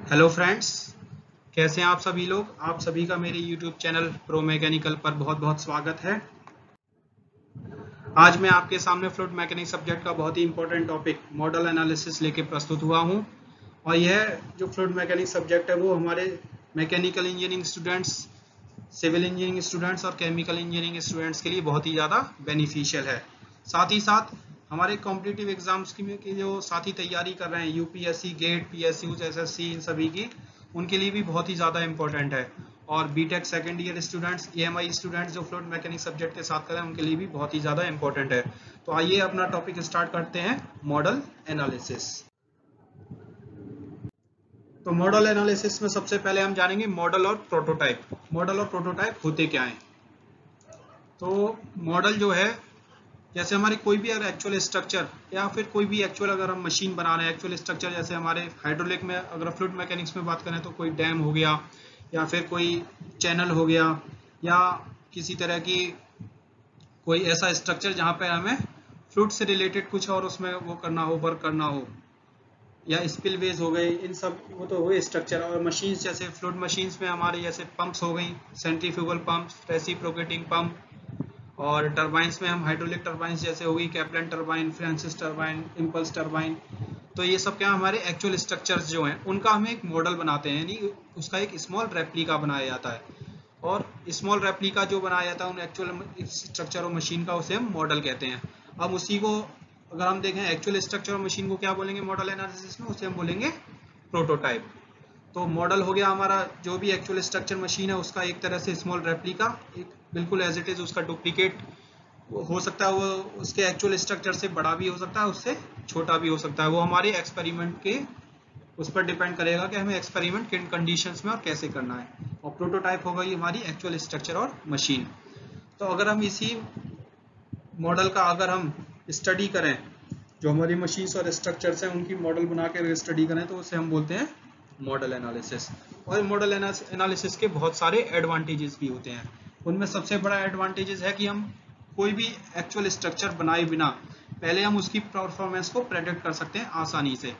Hello friends, कैसे हैं आप सभी लोग। आप सभी का मेरे YouTube चैनल प्रो मैकेनिकल पर बहुत बहुत स्वागत है। आज मैं आपके सामने फ्लूइड मैकेनिक सब्जेक्ट का बहुत ही इंपॉर्टेंट टॉपिक मॉडल एनालिसिस लेके प्रस्तुत हुआ हूं। और यह जो फ्लूइड मैकेनिक सब्जेक्ट है वो हमारे mechanical engineering students, civil engineering students और केमिकल इंजीनियरिंग स्टूडेंट्स के लिए बहुत ही ज़्यादा बेनिफिशियल है। साथ ही साथ हमारे कॉम्पिटिटिव एग्जाम्स की जो साथी तैयारी कर रहे हैं, यूपीएससी, गेट, पीएसयू, एसएससी, इन सभी की, उनके लिए भी बहुत ही ज़्यादा इंपॉर्टेंट है। और BTech second year students, EMI students जो फ्लूइड मैकेनिक सब्जेक्ट के साथ करें, उनके लिए भी बहुत ही ज़्यादा इंपॉर्टेंट है। तो आइए अपना टॉपिक स्टार्ट करते हैं, मॉडल एनालिसिस। तो मॉडल एनालिसिस में सबसे पहले हम जानेंगे मॉडल और प्रोटोटाइप। मॉडल और प्रोटोटाइप होते क्या हैं। तो मॉडल जो है, जैसे हमारी कोई भी अगर एक्चुअल स्ट्रक्चर या फिर कोई भी एक्चुअल अगर हम मशीन बना रहे हैं, एक्चुअल स्ट्रक्चर, जैसे हमारे हाइड्रोलिक में अगर फ्लूइड मैकेनिक्स में बात करें तो कोई डैम हो गया या फिर कोई चैनल हो गया या किसी तरह की कोई ऐसा स्ट्रक्चर जहाँ पे हमें फ्लूइड से रिलेटेड कुछ और उसमें वो करना हो, वर्क करना हो, या स्पिलवेज हो गए, इन सब वो तो हुए स्ट्रक्चर। और मशीन्स, जैसे फ्लूइड मशीन्स में हमारे जैसे पंप्स हो गई, सेंट्रीफ्यूगल पंप, रेसिप्रोकेटिंग पंप, और टरबाइंस में हम हाइड्रोलिक टरबाइंस जैसे होगी Kaplan turbine, Francis turbine, impulse turbine. तो ये सब क्या हमारे एक्चुअल स्ट्रक्चर्स जो हैं उनका हम एक मॉडल बनाते हैं, यानी उसका एक स्मॉल रेप्लिका बनाया जाता है। और स्मॉल रेप्लिका जो बनाया जाता है उन एक्चुअल स्ट्रक्चर और मशीन का, उसे हम मॉडल कहते हैं। अब उसी को अगर हम देखें एक्चुअल स्ट्रक्चर और मशीन को क्या बोलेंगे मॉडल एनालिसिस में, उसे हम बोलेंगे प्रोटोटाइप। तो मॉडल हो गया हमारा जो भी एक्चुअल स्ट्रक्चर मशीन है उसका एक तरह से स्मॉल रेप्लिका, एक बिल्कुल एज इट इज उसका डुप्लीकेट हो सकता है। वो उसके एक्चुअल स्ट्रक्चर से बड़ा भी हो सकता है, उससे छोटा भी हो सकता है। वो हमारे एक्सपेरिमेंट के उस पर डिपेंड करेगा कि हमें एक्सपेरिमेंट किन कंडीशंस में और कैसे करना है। और प्रोटोटाइप होगा ये हमारी एक्चुअल स्ट्रक्चर और मशीन। तो अगर हम इसी मॉडल का अगर हम स्टडी करें, जो हमारी मशीन्स और स्ट्रक्चर्स हैं उनकी मॉडल बना के स्टडी करें, तो उसे हम बोलते हैं मॉडल एनालिसिस। और मॉडल एनालिसिस के बहुत सारे एडवांटेजेस भी होते हैं। उनमें सबसे बड़ा एडवांटेजेस है कि हम कोई भी एक्चुअल स्ट्रक्चर बनाए बिना पहले हम उसकी परफॉर्मेंस को प्रेडिक्ट कर सकते हैं आसानी से।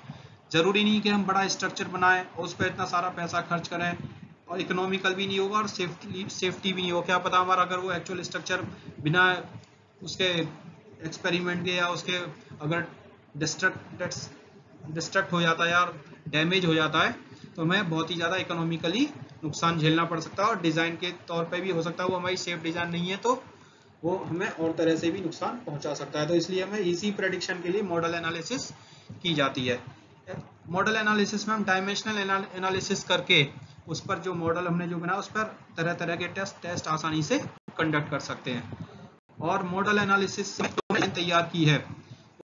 जरूरी नहीं कि हम बड़ा स्ट्रक्चर बनाएं और उस पर इतना सारा पैसा खर्च करें, और इकोनॉमिकल भी नहीं होगा और सेफ्टी भी नहीं होगा। क्या पता हमारा अगर वो एक्चुअल स्ट्रक्चर बिना उसके एक्सपेरिमेंट के या उसके अगर डिस्ट्रक्ट हो जाता है या डैमेज हो जाता है, तो हमें बहुत ही ज़्यादा इकोनॉमिकली नुकसान झेलना पड़ सकता है। और डिज़ाइन के तौर पे भी हो सकता है वो हमारी सेफ डिज़ाइन नहीं है, तो वो हमें और तरह से भी नुकसान पहुंचा सकता है। तो इसलिए हमें इसी प्रेडिक्शन के लिए मॉडल एनालिसिस की जाती है। मॉडल एनालिसिस में हम डायमेंशनल एनालिसिस करके उस पर जो मॉडल हमने जो बनाया उस पर तरह तरह के टेस्ट आसानी से कंडक्ट कर सकते हैं। और मॉडल एनालिसिस तैयार की है,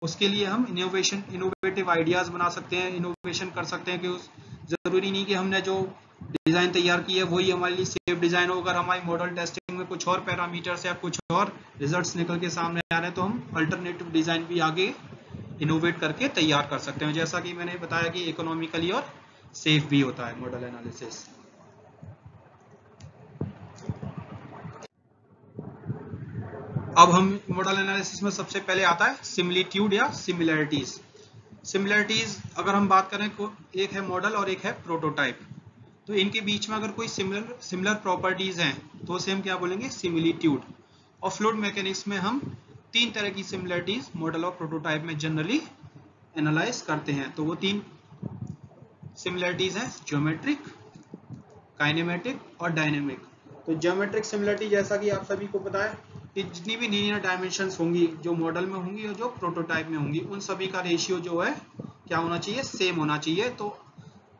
उसके लिए हम इनोवेटिव आइडियाज बना सकते हैं, इनोवेशन कर सकते हैं। कि उस जरूरी नहीं कि हमने जो डिजाइन तैयार की है वही हमारे लिए सेफ डिजाइन हो। अगर हमारी मॉडल टेस्टिंग में कुछ और पैरामीटर्स या कुछ और रिजल्ट्स निकल के सामने आ रहे हैं, तो हम अल्टरनेटिव डिजाइन भी आगे इनोवेट करके तैयार कर सकते हैं। जैसा कि मैंने बताया कि इकोनॉमिकली और सेफ भी होता है मॉडल एनालिसिस। अब हम मॉडल एनालिसिस में सबसे पहले आता है सिमिलिट्यूड या सिमिलैरिटीज। सिमिलैरिटीज अगर हम बात करें, एक है मॉडल और एक है प्रोटोटाइप। तो इनके बीच में अगर कोई सिमिलर प्रॉपर्टीज हैं तो उसे हम क्या बोलेंगे, सिमिलिट्यूड। और फ्लूइड मैकेनिक्स में हम तीन तरह की सिमिलरिटीज मॉडल और प्रोटोटाइप में जनरली एनालाइज करते हैं। तो वो तीन सिमिलरिटीज हैं, ज्योमेट्रिक, काइनेमेटिक और डायनेमिक। तो ज्योमेट्रिक सिमिलरिटी, जैसा कि आप सभी को पता है कि जितनी भी लीनियर डायमेंशंस होंगी जो मॉडल में होंगी और जो प्रोटोटाइप में होंगी, उन सभी का रेशियो जो है क्या होना चाहिए, सेम होना चाहिए।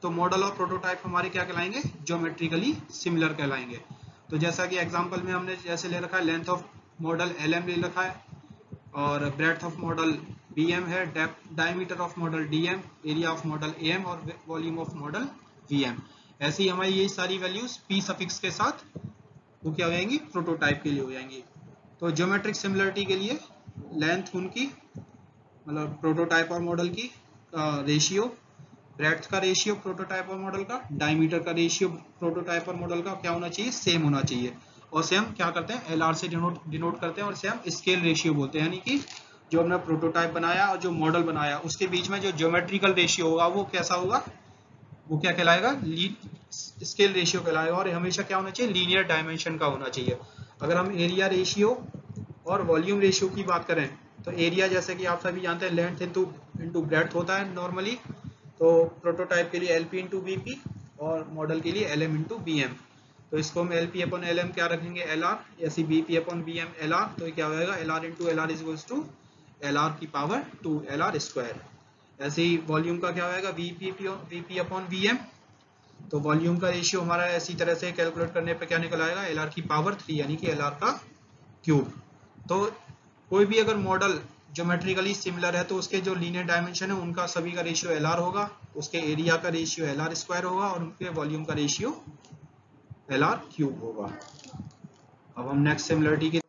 तो मॉडल और प्रोटोटाइप हमारे क्या कहलाएंगे, ज्योमेट्रिकली सिमिलर कहलाएंगे। तो जैसा कि एग्जांपल में हमने जैसे ले रखा है, लेंथ ऑफ मॉडल LM ले रखा है, और ब्रेड्थ ऑफ मॉडल BM है, diameter of model DM, area of model AM और वॉल्यूम ऑफ मॉडल VM। ऐसी हमारी ये सारी वैल्यूज P सफिक्स के साथ वो क्या हो जाएंगी, प्रोटोटाइप के लिए हो जाएंगी। तो ज्योमेट्रिक सिमिलरिटी के लिए लेंथ उनकी, मतलब प्रोटोटाइप और मॉडल की रेशियो, ब्रेड्थ का रेशियो प्रोटोटाइप और मॉडल का, डायमीटर का रेशियो प्रोटोटाइप और मॉडल का क्या होना चाहिए, सेम होना चाहिए। और से हम क्या करते हैं, LR से डिनोट करते हैं, और इसे हम स्केल रेशियो बोलते हैं। यानी कि जो हमने प्रोटोटाइप बनाया और जो मॉडल बनाया उसके बीच में जो ज्योमेट्रिकल रेशियो होगा वो कैसा होगा, वो क्या कहलाएगा, स्केल रेशियो कहलाएगा। और हमेशा क्या होना चाहिए, लीनियर डायमेंशन का होना चाहिए। अगर हम एरिया रेशियो और वॉल्यूम रेशियो की बात करें तो एरिया जैसे कि आप सभी जानते हैं लेंथ इंटू ब्रेड्थ होता है नॉर्मली, तो प्रोटोटाइप के लिए LP इंटू BP और मॉडल के लिए LM इंटू BM। तो इसको हम LP अपॉन LM क्या रखेंगे, LR, ऐसी BP अपॉन BM LR, तो ये क्या हो जाएगा, LR into LR is equals to LR की पावर 2 LR स्क्वायर। ऐसे ही वॉल्यूम का क्या होगा, VP अपॉन VM, तो वॉल्यूम का रेशियो हमारा इसी तरह से कैलकुलेट करने पे क्या निकल आएगा, LR की पावर 3 यानी कि LR का क्यूब। तो कोई भी अगर मॉडल ज्योमेट्रिकली सिमिलर है तो उसके जो लीनियर डायमेंशन है उनका सभी का रेशियो LR होगा, उसके एरिया का रेशियो LR स्क्वायर होगा और उनके वॉल्यूम का रेशियो LR क्यूब होगा। अब हम नेक्स्ट सिमिलरिटी की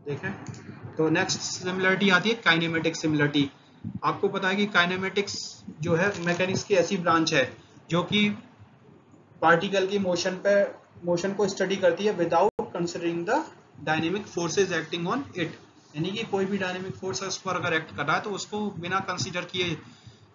देखें, तो नेक्स्ट सिमिलरिटी आती है काइनेमेटिक सिमिलरिटी। आपको पता है कि काइनेमेटिक्स जो है मैकेनिक्स की ऐसी ब्रांच है जो कि पार्टिकल की मोशन को स्टडी करती है without considering the dynamic forces acting on it. यानी कि कोई भी डायनेमिक फोर्स उस पर अगर एक्ट कर रहा है तो उसको बिना कंसीडर किए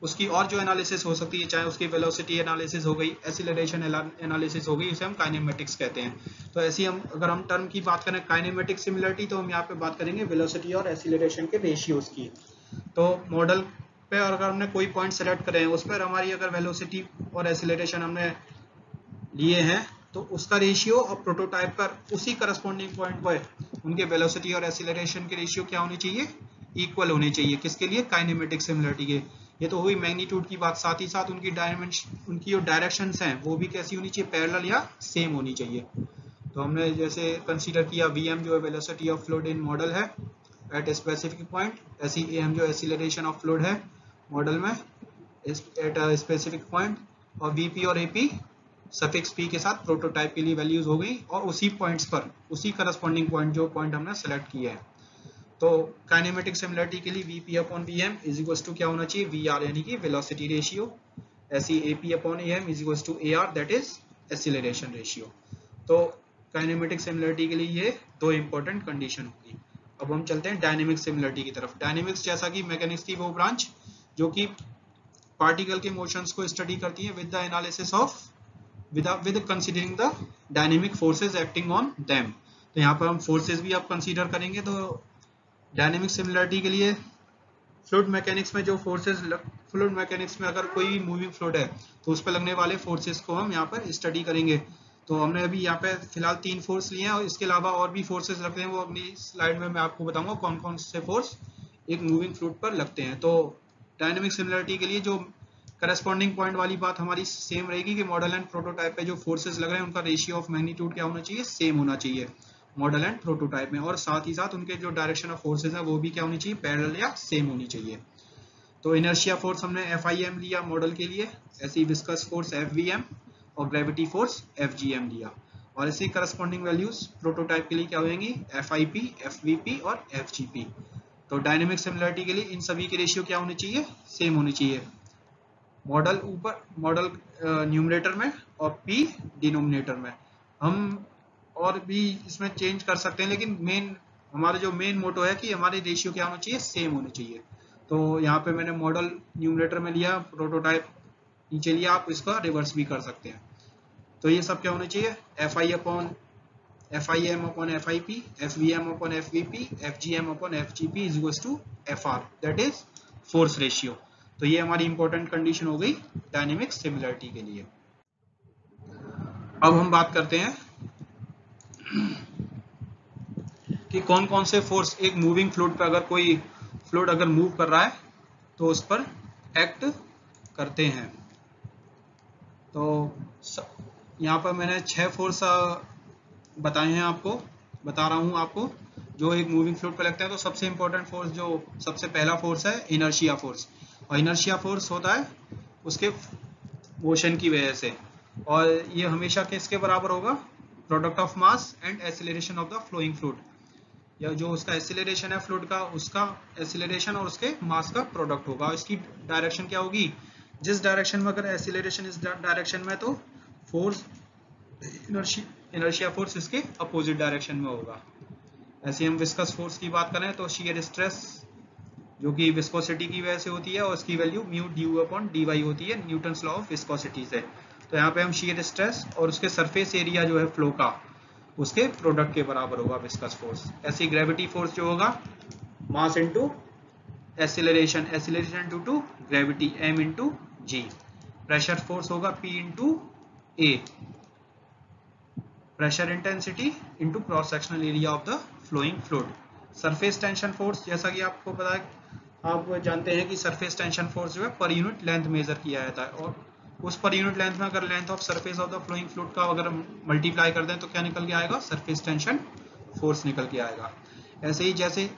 उसकी और जो एनालिसिस हो सकती है, चाहे उसकी वेलोसिटी एनालिसिस हो गई, एक्सीलरेशन एनालिसिस हो गई, उसे हम काइनेमेटिक्स कहते हैं। तो ऐसी हम अगर हम टर्म की बात करें काइनेमेटिक सिमिलरिटी, तो हम यहाँ पे बात करेंगे वेलोसिटी और एक्सीलरेशन के रेशियोज की। तो मॉडल पे और अगर हमने कोई पॉइंट सेलेक्ट करे हैं उस पर हमारी अगर वेलोसिटी और एक्सीलरेशन हमने लिए हैं तो उसका रेशियो और प्रोटोटाइप पर उसी करस्पॉन्डिंग पॉइंट पर उनके वेलोसिटी और एक्सीलरेशन के रेशियो क्या होने चाहिए, इक्वल होने चाहिए। किसके लिए, काइनेमेटिक सिमिलरिटी के। ये तो हुई मैग्नीट्यूड की बात, साथ ही साथ उनकी डायमेंशन, उनकी जो डायरेक्शंस हैं वो भी कैसी होनी चाहिए, पैरेलल या सेम होनी चाहिए। तो हमने जैसे कंसीडर किया VM जो है velocity of fluid in model है एट स्पेसिफिक पॉइंट, ऐसी AM जो एक्सीलरेशन ऑफ फ्लूइड है मॉडल में एट अ स्पेसिफिक पॉइंट, और VP और AP सफिक्स P के साथ प्रोटोटाइप के लिए वैल्यूज हो गई और उसी पॉइंट्स पर उसी करस्पॉन्डिंग पॉइंट जो पॉइंट हमने सेलेक्ट किया है। तो काइनेमेटिक सिमिलरिटी के लिए VP upon VM is equals to क्या होना चाहिए, VR यानी कि वेलोसिटी रेशियो, ऐसी AP upon AM is equals to AR that is acceleration ratio. तो काइनेमेटिक सिमिलरिटी के लिए ये दो इंपॉर्टेंट कंडीशन होगी। अब हम चलते हैं डायनेमिक सिमिलरिटी की तरफ। डायनेमिक्स जैसा कि मैकेनिक्स की वो ब्रांच जो कि पार्टिकल के मोशंस को स्टडी करती है with the analysis of with considering the dynamic forces acting on them। तो यहाँ पर हम फोर्सेस भी आप कंसीडर करेंगे। तो डायनेमिक सिमिलरिटी के लिए फ्लूइड मैकेनिक्स में जो फोर्सेस, फ्लूइड मैकेनिक्स में अगर कोई मूविंग फ्लूइड है तो उस पर लगने वाले फोर्सेस को हम यहाँ पर स्टडी करेंगे। तो हमने अभी यहाँ पे फिलहाल 3 फोर्स लिए हैं और इसके अलावा और भी फोर्सेस लगते हैं, वो अगली स्लाइड में मैं आपको बताऊंगा कौन कौन से फोर्स एक मूविंग फ्लूइड पर लगते हैं। तो डायनेमिक सिमिलरिटी के लिए जो करस्पॉन्डिंग पॉइंट वाली बात हमारी सेम रहेगी कि मॉडल एंड प्रोटोटाइप पे जो फोर्सेस लग रहे हैं उनका रेशियो ऑफ मैग्नीट्यूड क्या होना चाहिए, सेम होना चाहिए मॉडल एंड प्रोटोटाइप में, और साथ ही साथ उनके जो डायरेक्शन ऑफ फोर्सेस है वो भी क्या होनी चाहिए, पैरेलल या सेम होनी चाहिए। तो इनर्शिया फोर्स हमने FIM लिया मॉडल के लिए, ऐसी विस्कस फोर्स FVM और ग्रेविटी फोर्स FGM लिया, और इसी करस्पॉन्डिंग वैल्यूज प्रोटोटाइप के लिए क्या होंगी, FIP, FVP और FGP। तो डायनेमिक सिमिलरिटी के लिए इन सभी के रेशियो क्या होने चाहिए, सेम होने चाहिए। मॉडल ऊपर, मॉडल न्यूमरेटर में और P डिनोमिनेटर में। हम और भी इसमें चेंज कर सकते हैं, लेकिन मेन हमारा जो मेन मोटो है कि हमारे रेशियो क्या होना चाहिए, सेम होने चाहिए। तो यहाँ पे मैंने मॉडल न्यूमरेटर में लिया, प्रोटोटाइप नीचे लिया, आप इसका रिवर्स भी कर सकते हैं। तो ये सब क्या होना चाहिए, FIM upon FIP, FVM upon FVP, FGM upon FGP is equals to FR, that is force ratio. तो ये हमारी इंपॉर्टेंट कंडीशन हो गई डायनेमिक सिमिलरिटी के लिए। अब हम बात करते हैं कि कौन कौन से फोर्स एक मूविंग फ्लूइड पर, अगर कोई फ्लूइड अगर मूव कर रहा है तो उस पर एक्ट करते हैं। तो यहाँ पर मैंने 6 फोर्स बताए हैं, आपको बता रहा हूँ आपको जो एक मूविंग फ्लूइड पर लगता है। तो सबसे इंपॉर्टेंट फोर्स, जो सबसे पहला फोर्स है इनर्शिया फोर्स, और इनर्शिया फोर्स होता है उसके मोशन की वजह से, और ये हमेशा किसके बराबर होगा, product of mass and acceleration of the flowing fluid, या जो उसका एक्सीलरेशन है फ्लूइड का, उसका एक्सीलरेशन और उसके मास का प्रोडक्ट होगा। इसकी डायरेक्शन क्या होगी, जिस डायरेक्शन में अगर एक्सीलरेशन इस डायरेक्शन में, तो फोर्स इनर्शिया फोर्स इसके अपोजिट डायरेक्शन में होगा। ऐसे हम विस्कस फोर्स की बात करें तो शियर स्ट्रेस जो कि विस्कोसिटी की वजह से होती है, और उसकी value mu du upon D Y होती है न्यूटन्स लॉ ऑफ विस्कोसिटी से। तो यहाँ पे हम शियर स्ट्रेस और उसके सरफेस एरिया जो है फ्लो का, उसके प्रोडक्ट के बराबर होगा विस्कस फोर्स। ऐसी ग्रेविटी फोर्स जो होगा mass into acceleration, acceleration due to gravity m into g। Pressure force होगा p into a, pressure intensity into cross sectional area of the flowing fluid. Surface tension force, जैसा कि आपको पता है, आप जानते हैं कि सरफेस टेंशन फोर्स जो है पर यूनिट लेंथ मेजर किया जाता है, और उस पर यूनिट लेंथ में अगर length of surface of the flowing fluid का अगर मल्टीप्लाई कर दें तो क्या निकल के आएगा, सरफेस टेंशन फोर्स निकल के आएगा। ऐसे ही जैसे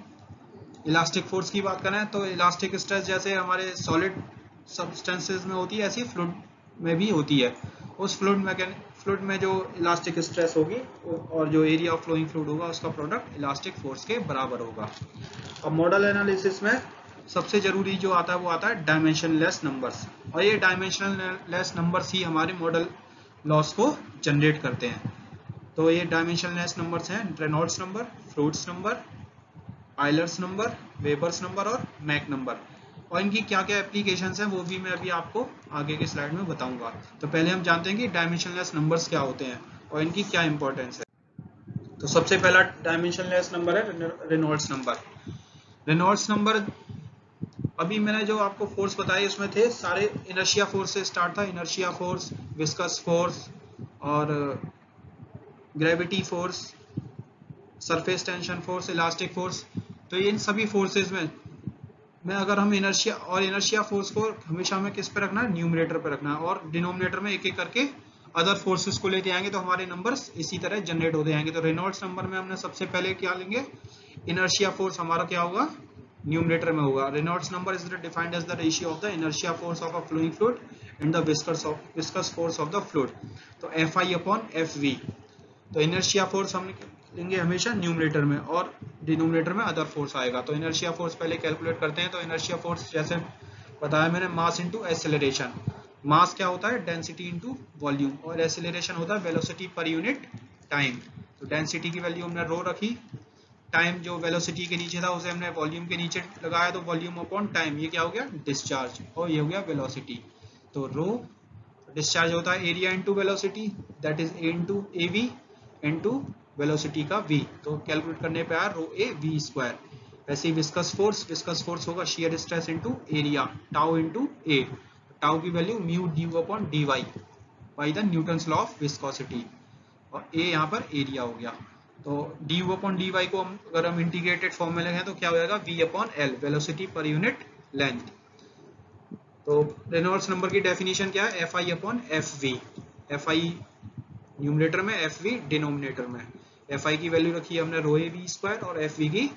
इलास्टिक फोर्स की बात करें तो इलास्टिक स्ट्रेस जैसे हमारे सॉलिड सब्सटेंसेस में होती है, ऐसी फ्लूइड में भी होती है। उस फ्लूइड में जो इलास्टिक स्ट्रेस होगी और जो एरिया ऑफ फ्लोइंग फ्लूइड होगा उसका प्रोडक्ट इलास्टिक फोर्स के बराबर होगा। अब मॉडल एनालिसिस में सबसे जरूरी जो आता है वो आता है डायमेंशनलेस नंबर्स, और ये डायमेंशनलेस नंबर्स ही हमारे मॉडल लॉस को जनरेट करते हैं। तो ये डायमेंशनलेस नंबर्स हैं Reynolds number, fruits number, Euler's number, Weber's number और मैक नंबर। और इनकी क्या क्या एप्लीकेशंस हैं वो भी मैं अभी आपको आगे के स्लाइड में बताऊंगा। तो पहले हम जानते हैं कि डायमेंशनलेस नंबर्स क्या होते हैं और इनकी क्या इंपॉर्टेंस है। तो सबसे पहला डायमेंशनलेस नंबर है रेनॉल्ड्स नंबर। रेनॉल्ड्स नंबर, अभी मैंने जो आपको फोर्स बताई उसमें थे सारे इनर्शिया फोर्स से स्टार्ट था, इनर्शिया फोर्स, विस्कस फोर्स और gravity force, surface tension force, elastic force. तो इन सभी फोर्सेस में अगर हम इनर्शिया फोर्स को हमेशा हमें किस पे रखना है, न्यूमरेटर पे रखना है, और डिनोमिनेटर में एक एक करके अदर फोर्सेस को लेते आएंगे तो हमारे नंबर्स इसी तरह जनरेट होते आएंगे। तो रेनॉल्ड्स नंबर में हमने सबसे पहले क्या लेंगे, इनर्शिया फोर्स हमारा क्या होगा, न्यूमरेटर में होगा। Reynolds number is defined as the ratio of the inertia force of a flowing fluid and the viscous force of the fluid. तो F I upon F V. तो इनर्शिया फोर्स हम लेंगे हमेशा न्यूमरेटर में और denominator में other force आएगा। तो इनर्शिया फोर्स पहले कैलकुलेट करते हैं। तो इनर्शिया फोर्स जैसे बताया मैंने, मास इनटू एक्सेलरेशन। मास क्या होता है, डेंसिटी इनटू वॉल्यूम, और एक्सेलरेशन होता है वेलोसिटी पर यूनिट टाइम। तो डेंसिटी की वैल्यू हमने रो रखी, टाइम जो वेलोसिटी के नीचे था उसे हमने वॉल्यूम के नीचे लगाया, तो वॉल्यूम अपॉन टाइम, ये क्या हो गया, डिस्चार्ज, और ये हो गया वेलोसिटी। तो रो डिस्चार्ज होता है area into velocity, that is A into A V into velocity का v। तो कैलकुलेट करने पे आया रो ए वी स्क्वायर। वैसे ही विस्कस फोर्स होगा shear stress into area, tau into A. Tau की value mu du upon D Y by the Newton's law of viscosity, और ए यहाँ पर एरिया हो गया। तो D U upon D Y को अगर हम इंटीग्रेटेड फॉर्म में लगे तो क्या हो जाएगा, वी अपॉन एल, वेलोसिटी पर यूनिट लेंथ। तो रेनॉल्ड्स नंबर की डेफिनेशन क्या है, F I upon F V. F I numerator में, एफ वी डिनोमिनेटर में। एफ आई की वैल्यू रखी है हमने रो ए वी स्क्वायर और एफ वी की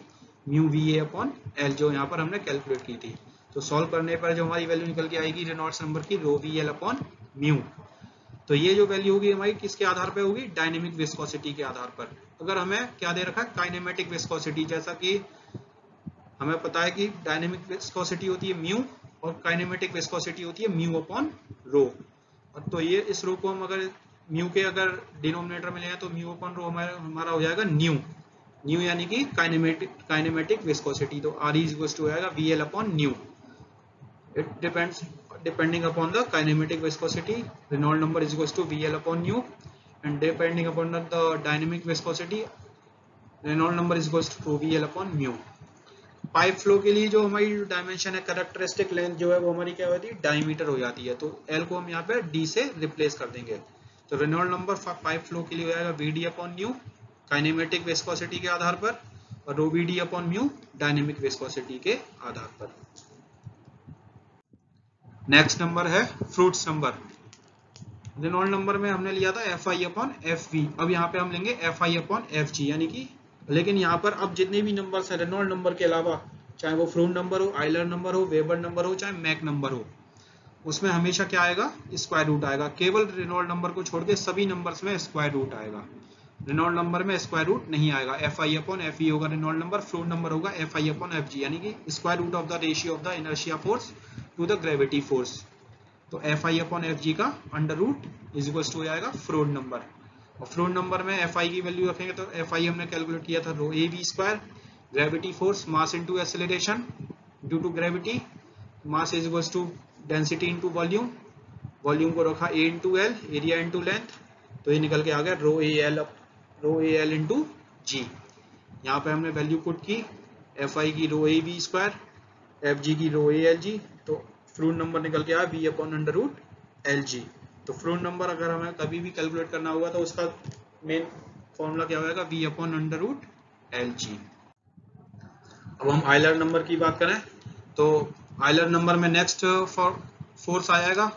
mu V A upon L, जो यहाँ पर हमने कैलकुलेट की थी। तो सॉल्व करने पर जो हमारी वैल्यू निकल के आएगी रेनॉल्ड्स नंबर की, रो वी एल अपॉन म्यू। तो ये जो वैल्यू होगी हमारी किसके आधार पर होगी, डायनेमिक विस्कोसिटी के आधार पर। अगर हमें क्या दे रखा है, काइनेमेटिक विस्कोसिटी, जैसा कि हमें पता है कि डायनेमिक विस्कोसिटी होती है म्यू और काइनेमेटिक विस्कोसिटी होती है म्यू अपॉन रो। तो ये इस रो को हम अगर म्यू के अगर डिनोमिनेटर में ले तो म्यू अपॉन रो हमारा हो जाएगा न्यू यानी कि काइनेमेटिक विस्कोसिटी। तो आर इज इक्वल टू हो जाएगा V L upon nu. It depends depending upon the kinematic viscosity, Reynold number is equal to V L upon nu, and depending upon the dynamic viscosity, Reynold number is equal to V L upon mu. Pipe flow के लिए जो हमारी dimension है, characteristic length जो है वो हमारी क्या होती है, डायमीटर हो जाती है। तो एल को हम यहाँ पे डी से रिप्लेस कर देंगे। तो रेनॉल्ड नंबर पाइप फ्लो के लिए हो जाएगा V D upon nu, kinematic viscosity के आधार पर, और rho V D upon mu, dynamic viscosity के आधार पर। नेक्स्ट नंबर है फ्रूट्स नंबर। रेनॉल्ड नंबर में हमने लिया था F I upon F V, अब यहाँ पे हम लेंगे F I upon F G, यानी कि, लेकिन यहाँ पर अब जितने भी नंबर्स है रेनॉल्ड नंबर के अलावा, चाहे वो फ्रूट नंबर हो, आयलर नंबर हो, वेबर नंबर हो, चाहे मैक नंबर हो, उसमें हमेशा क्या आएगा, स्क्वायर रूट आएगा। केवल रेनॉल्ड नंबर को छोड़ के सभी नंबर्स में स्क्वायर रूट आएगा। रेनॉल्ड नंबर में स्क्वायर रूट नहीं आएगा। F I upon F E होगा रेनॉल्ड नंबर, फ्रूट नंबर होगा F I upon F G, यानी कि square root of the ratio of the inertia force to the gravity force. तो F I upon F G का under root is equal to हो जाएगा Froude number. और Froude number में F I की value रखेंगे तो एफ आई हमने कैलकुलेट किया था rho A V square, gravity force, mass into acceleration, due to gravity, mass is equals to density into volume, volume को रखा a into L, area into length, तो ये निकल के आ गया रो ए एल इंटू जी। यहाँ पे हमने वैल्यू पुट की, एफ आई की rho A V square, F G की रो ए एल जी, तो फ्लूइड नंबर निकल के आया V upon under root L G. तो फ्लूइड नंबर अगर हमें कभी भी कैलकुलेट करना होगा तो उसका मेन फॉर्मूला क्या होगा, V upon under root L G. अब हम आइलर नंबर की बात करें तो आइलर नंबर में नेक्स्ट फोर्स आएगा,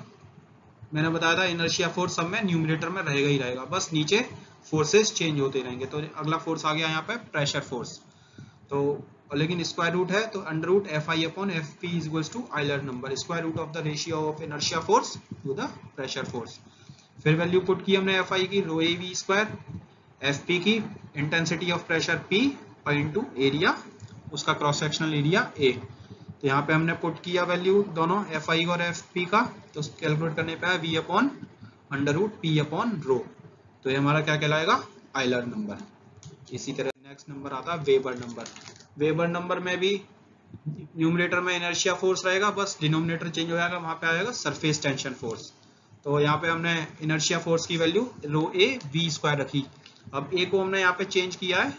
मैंने बताया था इनर्शिया फोर्स सब में न्यूमरेटर में रहेगा ही रहेगा, बस नीचे फोर्सेस चेंज होते रहेंगे। तो अगला फोर्स आ गया यहाँ पे प्रेशर फोर्स, तो लेकिन स्क्वायर रूट है तो under root F I upon F P is equals to Euler number, square root of the ratio of inertia force to the pressure force. फिर वैल्यू पुट की हमने एफ आई की rho A V square, F P की intensity of pressure P और into area, उसका cross sectional area A. तो यहाँ पे हमने पुट किया वैल्यू दोनों एफ आई और एफ पी का, तो कैलकुलेट करने पे आया V upon under root P upon rho, तो ये हमारा क्या कहलाएगा, आइलर नंबर। इसी तरह नेक्स्ट नंबर आता है वेबर नंबर। वेबर नंबर में भी न्यूमरेटर में इनर्शिया फोर्स रहेगा, बस डिनोमिनेटर चेंज हो जाएगा, वहां पे आएगा सरफेस टेंशन फोर्स। तो यहाँ पे हमने इनर्शिया फोर्स की value rho A V square रखी। अब ए को हमने यहाँ पे चेंज किया है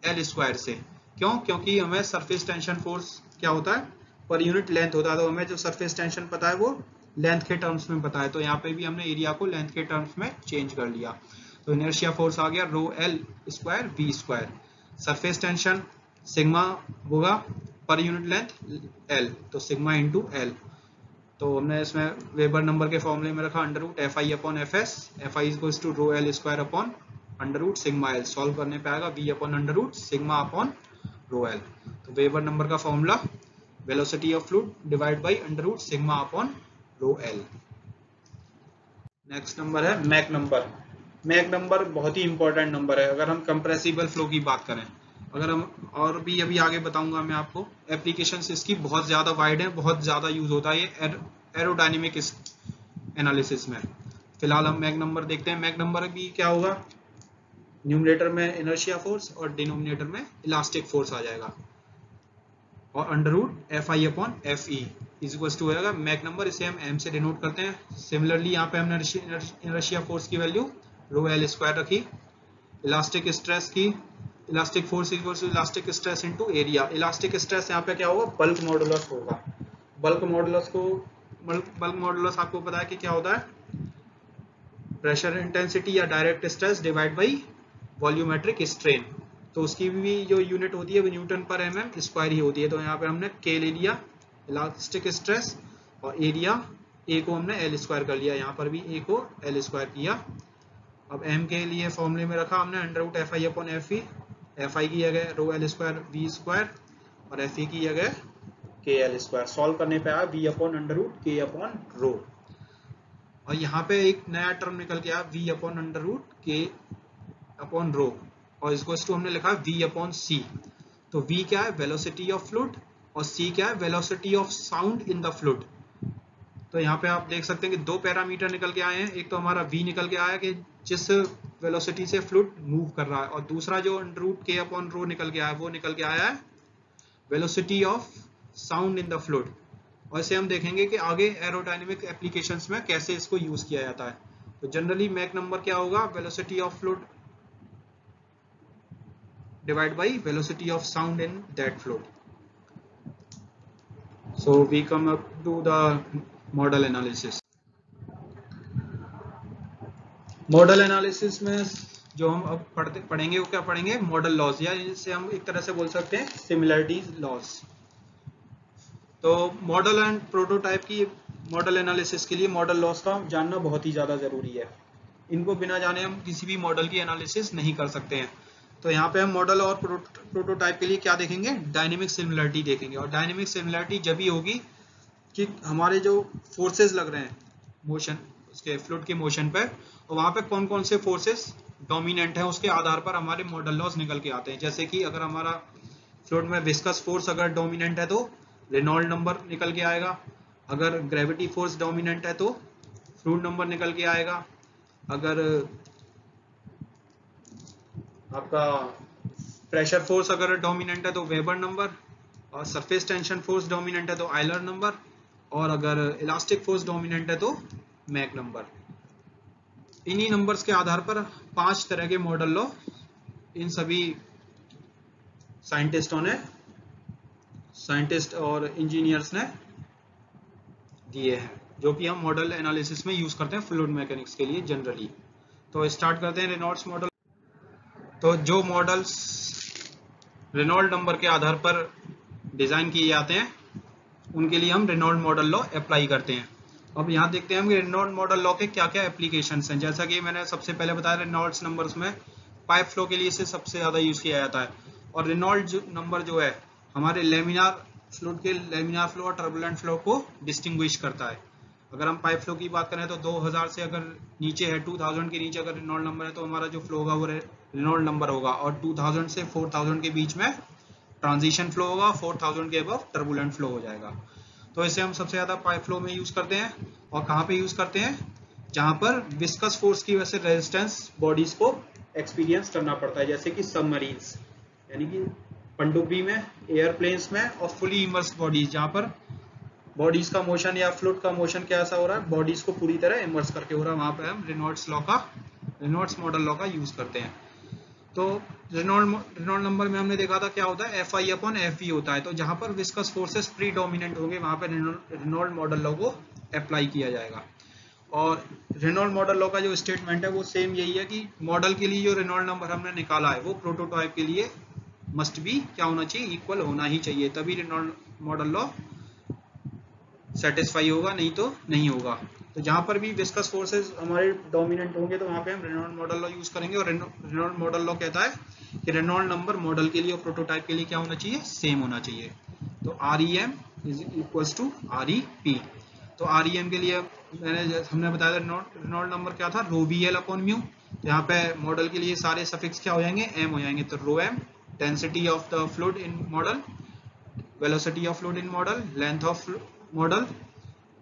एल स्क्वायर से, क्यों, क्योंकि हमें सरफेस टेंशन फोर्स क्या होता है, पर यूनिट लेंथ होता है, तो हमें जो सरफेस टेंशन पता है वो लेंथ के टर्म्स में पता है, तो यहाँ पे भी हमने एरिया को लेंथ के टर्म्स में चेंज कर लिया। तो इनर्शिया फोर्स आ गया rho L square V square, surface tension sigma होगा पर यूनिट लेंथ एल, तो सिग्मा इंटू एल। तो हमने इसमें वेबर नंबर के फॉर्मूले में रखा under root F I upon F S, F I equals to rho L square upon under root sigma L, solve करने पे आएगा V upon under root sigma upon rho L. तो वेबर नंबर का formula velocity of fluid divide by under root sigma upon rho L. Next number है Mach number. Mach number बहुत ही important number है अगर हम कंप्रेसिबल फ्लो की बात करें। अगर हम और भी अभी आगे बताऊंगा मैं आपको, एप्लीकेशंस इसकी बहुत ज्यादा वाइड है, बहुत ज्यादा यूज होता है ये एरोडायनेमिक एनालिसिस में। फिलहाल हम मैक नंबर देखते हैं। मैक नंबर भी क्या होगा, न्यूमरेटर में इनर्शिया फोर्स और डिनोमिनेटर में इलास्टिक फोर्स आ जाएगा, और under root F I upon F E is equal to होगा मैक नंबर, इसे हम एम से डिनोट करते हैं। सिमिलरली यहाँ पे हमने इनर्शिया फोर्स की वैल्यू रो एल स्क्वायर रखी, इलास्टिक स्ट्रेस की elastic force equal to elastic stress into area. Elastic stress यहाँ पे क्या होगा, बल्क मॉडुलस होगा। बल्क मॉडुलस आपको पता है कि क्या होता है, प्रेशर इंटेंसिटी या direct stress divide by volumetric strain, तो उसकी भी जो यूनिट होती है वो न्यूटन पर एमएम स्क्वायर ही होती है। तो यहाँ पे हमने के ले लिया इलास्टिक स्ट्रेस, और एरिया ए को हमने एल स्क्वायर कर लिया, यहाँ पर भी ए को एल स्क्वायर किया। अब एम के लिए फॉर्मूले में रखा हमने under root F I upon F E, F I की जगह rho L square V square और एफ ई की जगह के एल स्क्वायर। सॉल्व करने पे आया V upon under root K upon rho, और यहाँ पे एक नया टर्म निकल के आया V upon under root K upon rho, और इसको हमने लिखा v अपॉन सी। तो v क्या है, वेलोसिटी ऑफ फ्लूइड, और c क्या है, velocity of sound in the fluid. तो यहाँ पे आप देख सकते हैं कि दो पैरामीटर निकल के आए हैं, एक तो हमारा v निकल के आया कि जिस वेलोसिटी से फ्लूइड मूव कर रहा है, और दूसरा जो अंडर रूट के अपॉन रो निकल के आया वो निकल के आया है velocity of sound in the fluid. और इसे हम देखेंगे कि आगे एरोडायनेमिक एप्लीकेशंस में कैसे इसको यूज किया जाता है। तो जनरली मैक नंबर क्या होगा, velocity of fluid divided by velocity of sound in that fluid. So we come up to the modal analysis. Model analysis में जो हम अब पढ़ेंगे वो क्या पढ़ेंगे, मॉडल लॉज, या जिसे हम एक तरह से बोल सकते हैं सिमिलरिटी लॉज। तो मॉडल एंड प्रोटोटाइप की मॉडल एनालिसिस के लिए मॉडल लॉज का जानना बहुत ही ज्यादा जरूरी है। इनको बिना जाने हम किसी भी मॉडल की एनालिसिस नहीं कर सकते हैं। तो यहाँ पे हम मॉडल और प्रोटोटाइप के लिए क्या देखेंगे, डायनेमिक सिमिलरिटी देखेंगे। और डायनेमिक सिमिलरिटी जब ही होगी कि हमारे जो फोर्सेस लग रहे हैं मोशन, उसके फ्लूइड के मोशन पर, और वहाँ पे कौन कौन से फोर्सेस डोमिनेंट हैं, उसके आधार पर हमारे मॉडल लॉज निकल के आते हैं। जैसे कि अगर हमारा फ्लूइड में विस्कस फोर्स अगर डोमिनेंट है तो रेनॉल्ड नंबर निकल के आएगा, अगर ग्रेविटी फोर्स डोमिनेंट है तो फ्लूइड नंबर निकल के आएगा, अगर आपका प्रेशर फोर्स अगर डोमिनेंट है तो वेबर नंबर, और सरफेस टेंशन फोर्स डोमिनेंट है तो आयलर नंबर, और अगर इलास्टिक फोर्स डोमिनेंट है तो मैक नंबर। इन्हीं नंबर्स के आधार पर 5 तरह के मॉडल लॉ इन सभी साइंटिस्ट और इंजीनियर्स ने दिए हैं, जो कि हम मॉडल एनालिसिस में यूज करते हैं फ्लूइड मैकेनिक्स के लिए जनरली। तो स्टार्ट करते हैं रेनॉल्ड्स मॉडल। तो जो मॉडल्स रेनॉल्ड नंबर के आधार पर डिजाइन किए जाते हैं उनके लिए हम रेनॉल्ड मॉडल लॉ अप्लाई करते हैं। अब यहाँ देखते हैं हम रेनॉल्ड मॉडल लॉ के क्या क्या एप्लीकेशंस हैं। जैसा कि मैंने सबसे पहले बताया, रेनॉल्ड्स नंबर्स में पाइप फ्लो के लिए इसे सबसे ज़्यादा यूज़ किया जाता है। और रेनॉल्ड नंबर जो है हमारे लेमिनार फ्लूइड के लेमिनार फ्लो और टर्बुलेंट फ्लो को डिस्टिंग्विश करता है। अगर हम पाइप फ्लो की बात करें तो 2000 से अगर नीचे है, 2000 के नीचे अगर रेनॉल्ड नंबर है तो हमारा जो फ्लो होगा वो रेनॉल्ड नंबर होगा, और 2000 से 4000 के बीच में ट्रांजिशन फ्लो होगा, 4000 के अबव टर्बुलेंट फ्लो हो जाएगा। तो इसे हम सबसे ज्यादा पाइप फ्लो में यूज करते हैं। और कहाँ पे यूज करते हैं? जहां पर विस्कस फोर्स की वजह से रेजिस्टेंस बॉडीज को एक्सपीरियंस करना पड़ता है, जैसे कि सबमरीन्स, यानी कि पनडुब्बी में, एयरप्लेन्स में, और फुली इमर्स बॉडीज, जहां पर बॉडीज का मोशन या फ्लूइड का मोशन कैसा हो रहा है, बॉडीज को पूरी तरह इमर्स करके हो रहा है, वहां पर हम रेनॉल्ड्स मॉडल लॉ का यूज करते हैं। तो रेनॉल्ड नंबर में हमने देखा था क्या होता है, F I upon F V होता है। तो जहां पर विस्कस फोर्सेस प्रीडोमिनेंट होंगे वहां पर रेनॉल्ड मॉडल लॉ को अप्लाई किया जाएगा। और रेनॉल्ड मॉडल लॉ का जो स्टेटमेंट है वो सेम यही है कि मॉडल के लिए जो रेनॉल्ड नंबर हमने निकाला है वो प्रोटोटाइप के लिए मस्ट बी क्या होना चाहिए, इक्वल होना ही चाहिए, तभी रेनॉल्ड मॉडल लॉ सेटिस्फाई होगा, नहीं तो नहीं होगा। तो जहां पर भी विस्कस फोर्सेस हमारे डोमिनेंट होंगे तो वहां पे हम रेनॉल्ड मॉडल लॉ यूज करेंगे। और रेनॉल्ड मॉडल लॉ कहता है कि रेनॉल्ड नंबर मॉडल के लिए और प्रोटोटाइप के लिए क्या होना चाहिए, सेम होना चाहिए। तो REM is equals to REP। तो REM के लिए हमने बताया था रेनॉल्ड नंबर क्या था, रो VL अपॉन म्यू। तो यहाँ पे मॉडल के लिए सारे सफिक्स क्या हो जाएंगे, m हो जाएंगे। तो रो m density of the fluid in model, velocity of fluid in model, length of model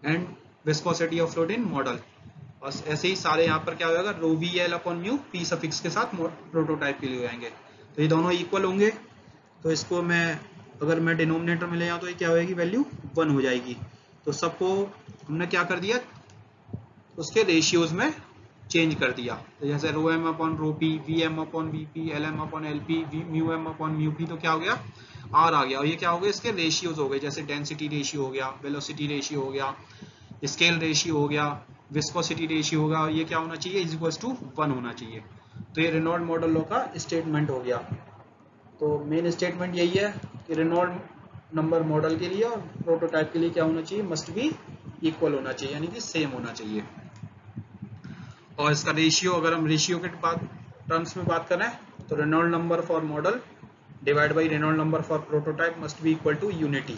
and viscosity of fluid in model. और ऐसे ही सारे यहाँ पर क्या हो जाएगा, रो VL upon mu p suffix के साथ प्रोटोटाइप के लिए हो जाएंगे। तो ये दोनों इक्वल होंगे। तो इसको अगर मैं डिनोमिनेटर में ले जाऊँ तो ये क्या होगी, वैल्यू 1 हो जाएगी। तो सबको हमने क्या कर दिया, उसके रेशियोज में चेंज कर दिया। तो जैसे रो m upon rho p, VM upon VP, LM upon LP, mu m upon mu p, तो क्या हो गया, R आ गया। और ये क्या हो गया, इसके रेशियोज हो गए, जैसे डेंसिटी रेशियो हो गया, वेलोसिटी रेशियो हो गया, स्केल रेशियो हो गया, विस्कोसिटी रेशियो होगा। और ये क्या होना चाहिए, इज इक्वल्स टू 1 होना चाहिए। तो ये रेनॉल्ड मॉडल लॉ का स्टेटमेंट हो गया। तो मेन स्टेटमेंट यही है कि रेनॉल्ड नंबर मॉडल के लिए और प्रोटोटाइप के लिए क्या होना चाहिए, मस्ट बी इक्वल होना चाहिए, यानी कि सेम होना चाहिए। और इसका रेशियो, अगर हम रेशियो के टर्म्स में बात करें तो Reynold number for model divide by Reynold number for prototype must be equal to unity.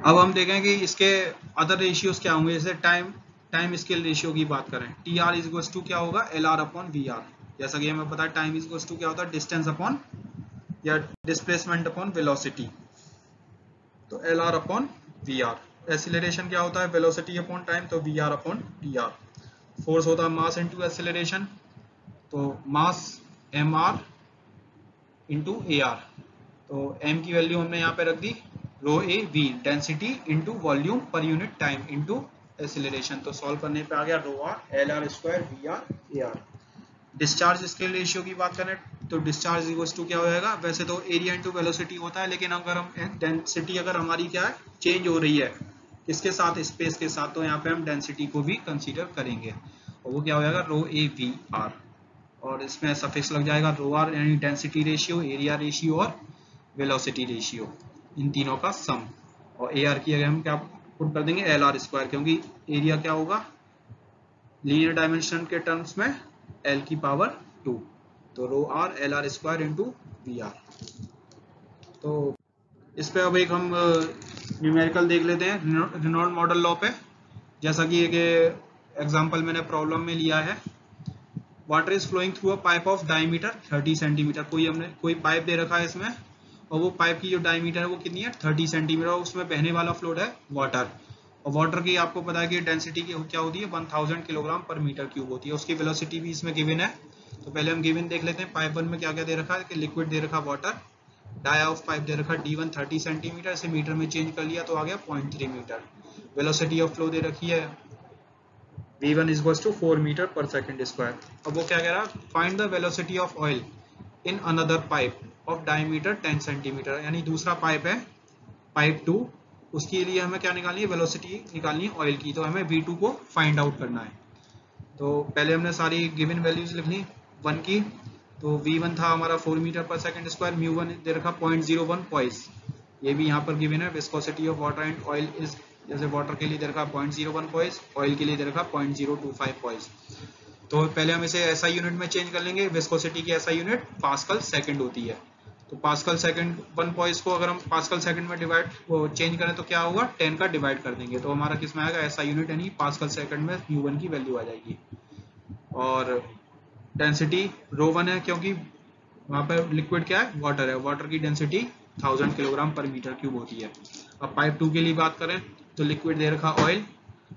अब हम देखें कि इसके अदर रेशियोज क्या होंगे। जैसे टाइम स्केल रेशियो की बात करें, TR इज इक्वल्स टू क्या होगा, LR अपॉन VR। जैसा कि हमें पता है टाइम इज इक्वल्स टू क्या होता है, डिस्टेंस अपॉन या डिस्प्लेसमेंट अपॉन वेलोसिटी। तो LR अपॉन VR। एक्सीलरेशन क्या होता है, वेलोसिटी अपॉन टाइम, तो VR अपॉन TR। फोर्स होता है मास इंटू एक्सीलरेशन, तो मास MR इंटू AR। तो M की वैल्यू हमने यहाँ पे रख दी रो AV, डेंसिटी इंटू वॉल्यूम पर यूनिट टाइम इंटू एक्सीलरेशन। तो सॉल्व करने पे आ गया रो R LR square VR AR। Discharge scale ratio की बात करें तो डिस्चार्ज इक्वल्स टू क्या हो जाएगा, वैसे तो एरिया इंटू वेलोसिटी होता है, लेकिन अगर हम डेंसिटी अगर हमारी क्या है, चेंज हो रही है किसके साथ, स्पेस के साथ, तो यहाँ पे हम डेंसिटी को भी कंसीडर करेंगे। और वो क्या हो जाएगा, रो AVR। और इसमें सफिक्स लग जाएगा रो R, यानी डेंसिटी रेशियो, एरिया रेशियो और वेलोसिटी रेशियो, इन तीनों का सम। और AR की अगर हम क्या पुट कर देंगे, LR स्क्वायर, क्योंकि एरिया क्या होगा लीनियर डायमेंशन के टर्म्स में L की पावर 2। तो रो R LR square into VR। तो इस पे अब एक हम न्यूमेरिकल देख लेते हैं रेनॉल्ड मॉडल लॉ पे। जैसा कि एक एग्जांपल मैंने प्रॉब्लम में लिया है, water is flowing through a pipe of diameter 30 centimetre. कोई पाइप दे रखा है इसमें, और वो पाइप की जो डायमीटर है वो कितनी है, 30 सेंटीमीटर, और उसमें बहने वाला फ्लूइड है वाटर। और वाटर की आपको पता है कि डेंसिटी की क्या होती है, 1000 किलोग्राम पर मीटर क्यूब होती है। उसकी वेलोसिटी भी इसमें गिवन है तो पहले हम गिवन देख लेते हैं। पाइप 1 में क्या क्या दे रखा है कि लिक्विड दे रखा वाटर, डाया ऑफ पाइप दे रखा D1 30 सेंटीमीटर, इसे मीटर में चेंज कर लिया तो आ गया 0.3 मीटर। वेलोसिटी ऑफ फ्लो दे रखी है V1 इज टू 4 मीटर पर सेकंड स्क्वायर। अब वो क्या कह रहा है, find the velocity of oil in another pipe of diameter 10 centimetre, यानी दूसरा पाइप है पाइप 2, उसके लिए हमें क्या निकालनी है, वेलोसिटी निकालनी है ऑयल की, तो हमें V2 को फाइंड आउट करना है। तो पहले हमने सारी गिवन वैल्यूज लिख ली 1 की, तो V1 था हमारा 4 मीटर पर सेकंड स्क्वायर, μ1 दे रखा 0.01 पॉइस, ये भी यहाँ पर गिवन है। Viscosity of water and oil is, जैसे वाटर के लिए दे रखा 0.01 पॉइस, ऑयल के लिए दे रखा 0.025 पॉइस। तो पहले हम इसे SI यूनिट में चेंज कर लेंगे। विस्कोसिटी की SI यूनिट पास्कल सेकंड होती है, तो पास्कल सेकंड 1 पॉइस को अगर हम पास्कल सेकंड में डिवाइड वो चेंज करें तो क्या होगा, 10 का डिवाइड कर देंगे, तो हमारा किस में आएगा, SI यूनिट यानी पास्कल सेकंड में μ1 की वैल्यू आ जाएगी। और डेंसिटी ρ1 है क्योंकि वहाँ पर लिक्विड क्या है, वाटर है, वाटर की density 1000 kilogram per metre cube होती है। अब पाइप 2 के लिए बात करें तो लिक्विड दे रखा ऑयल,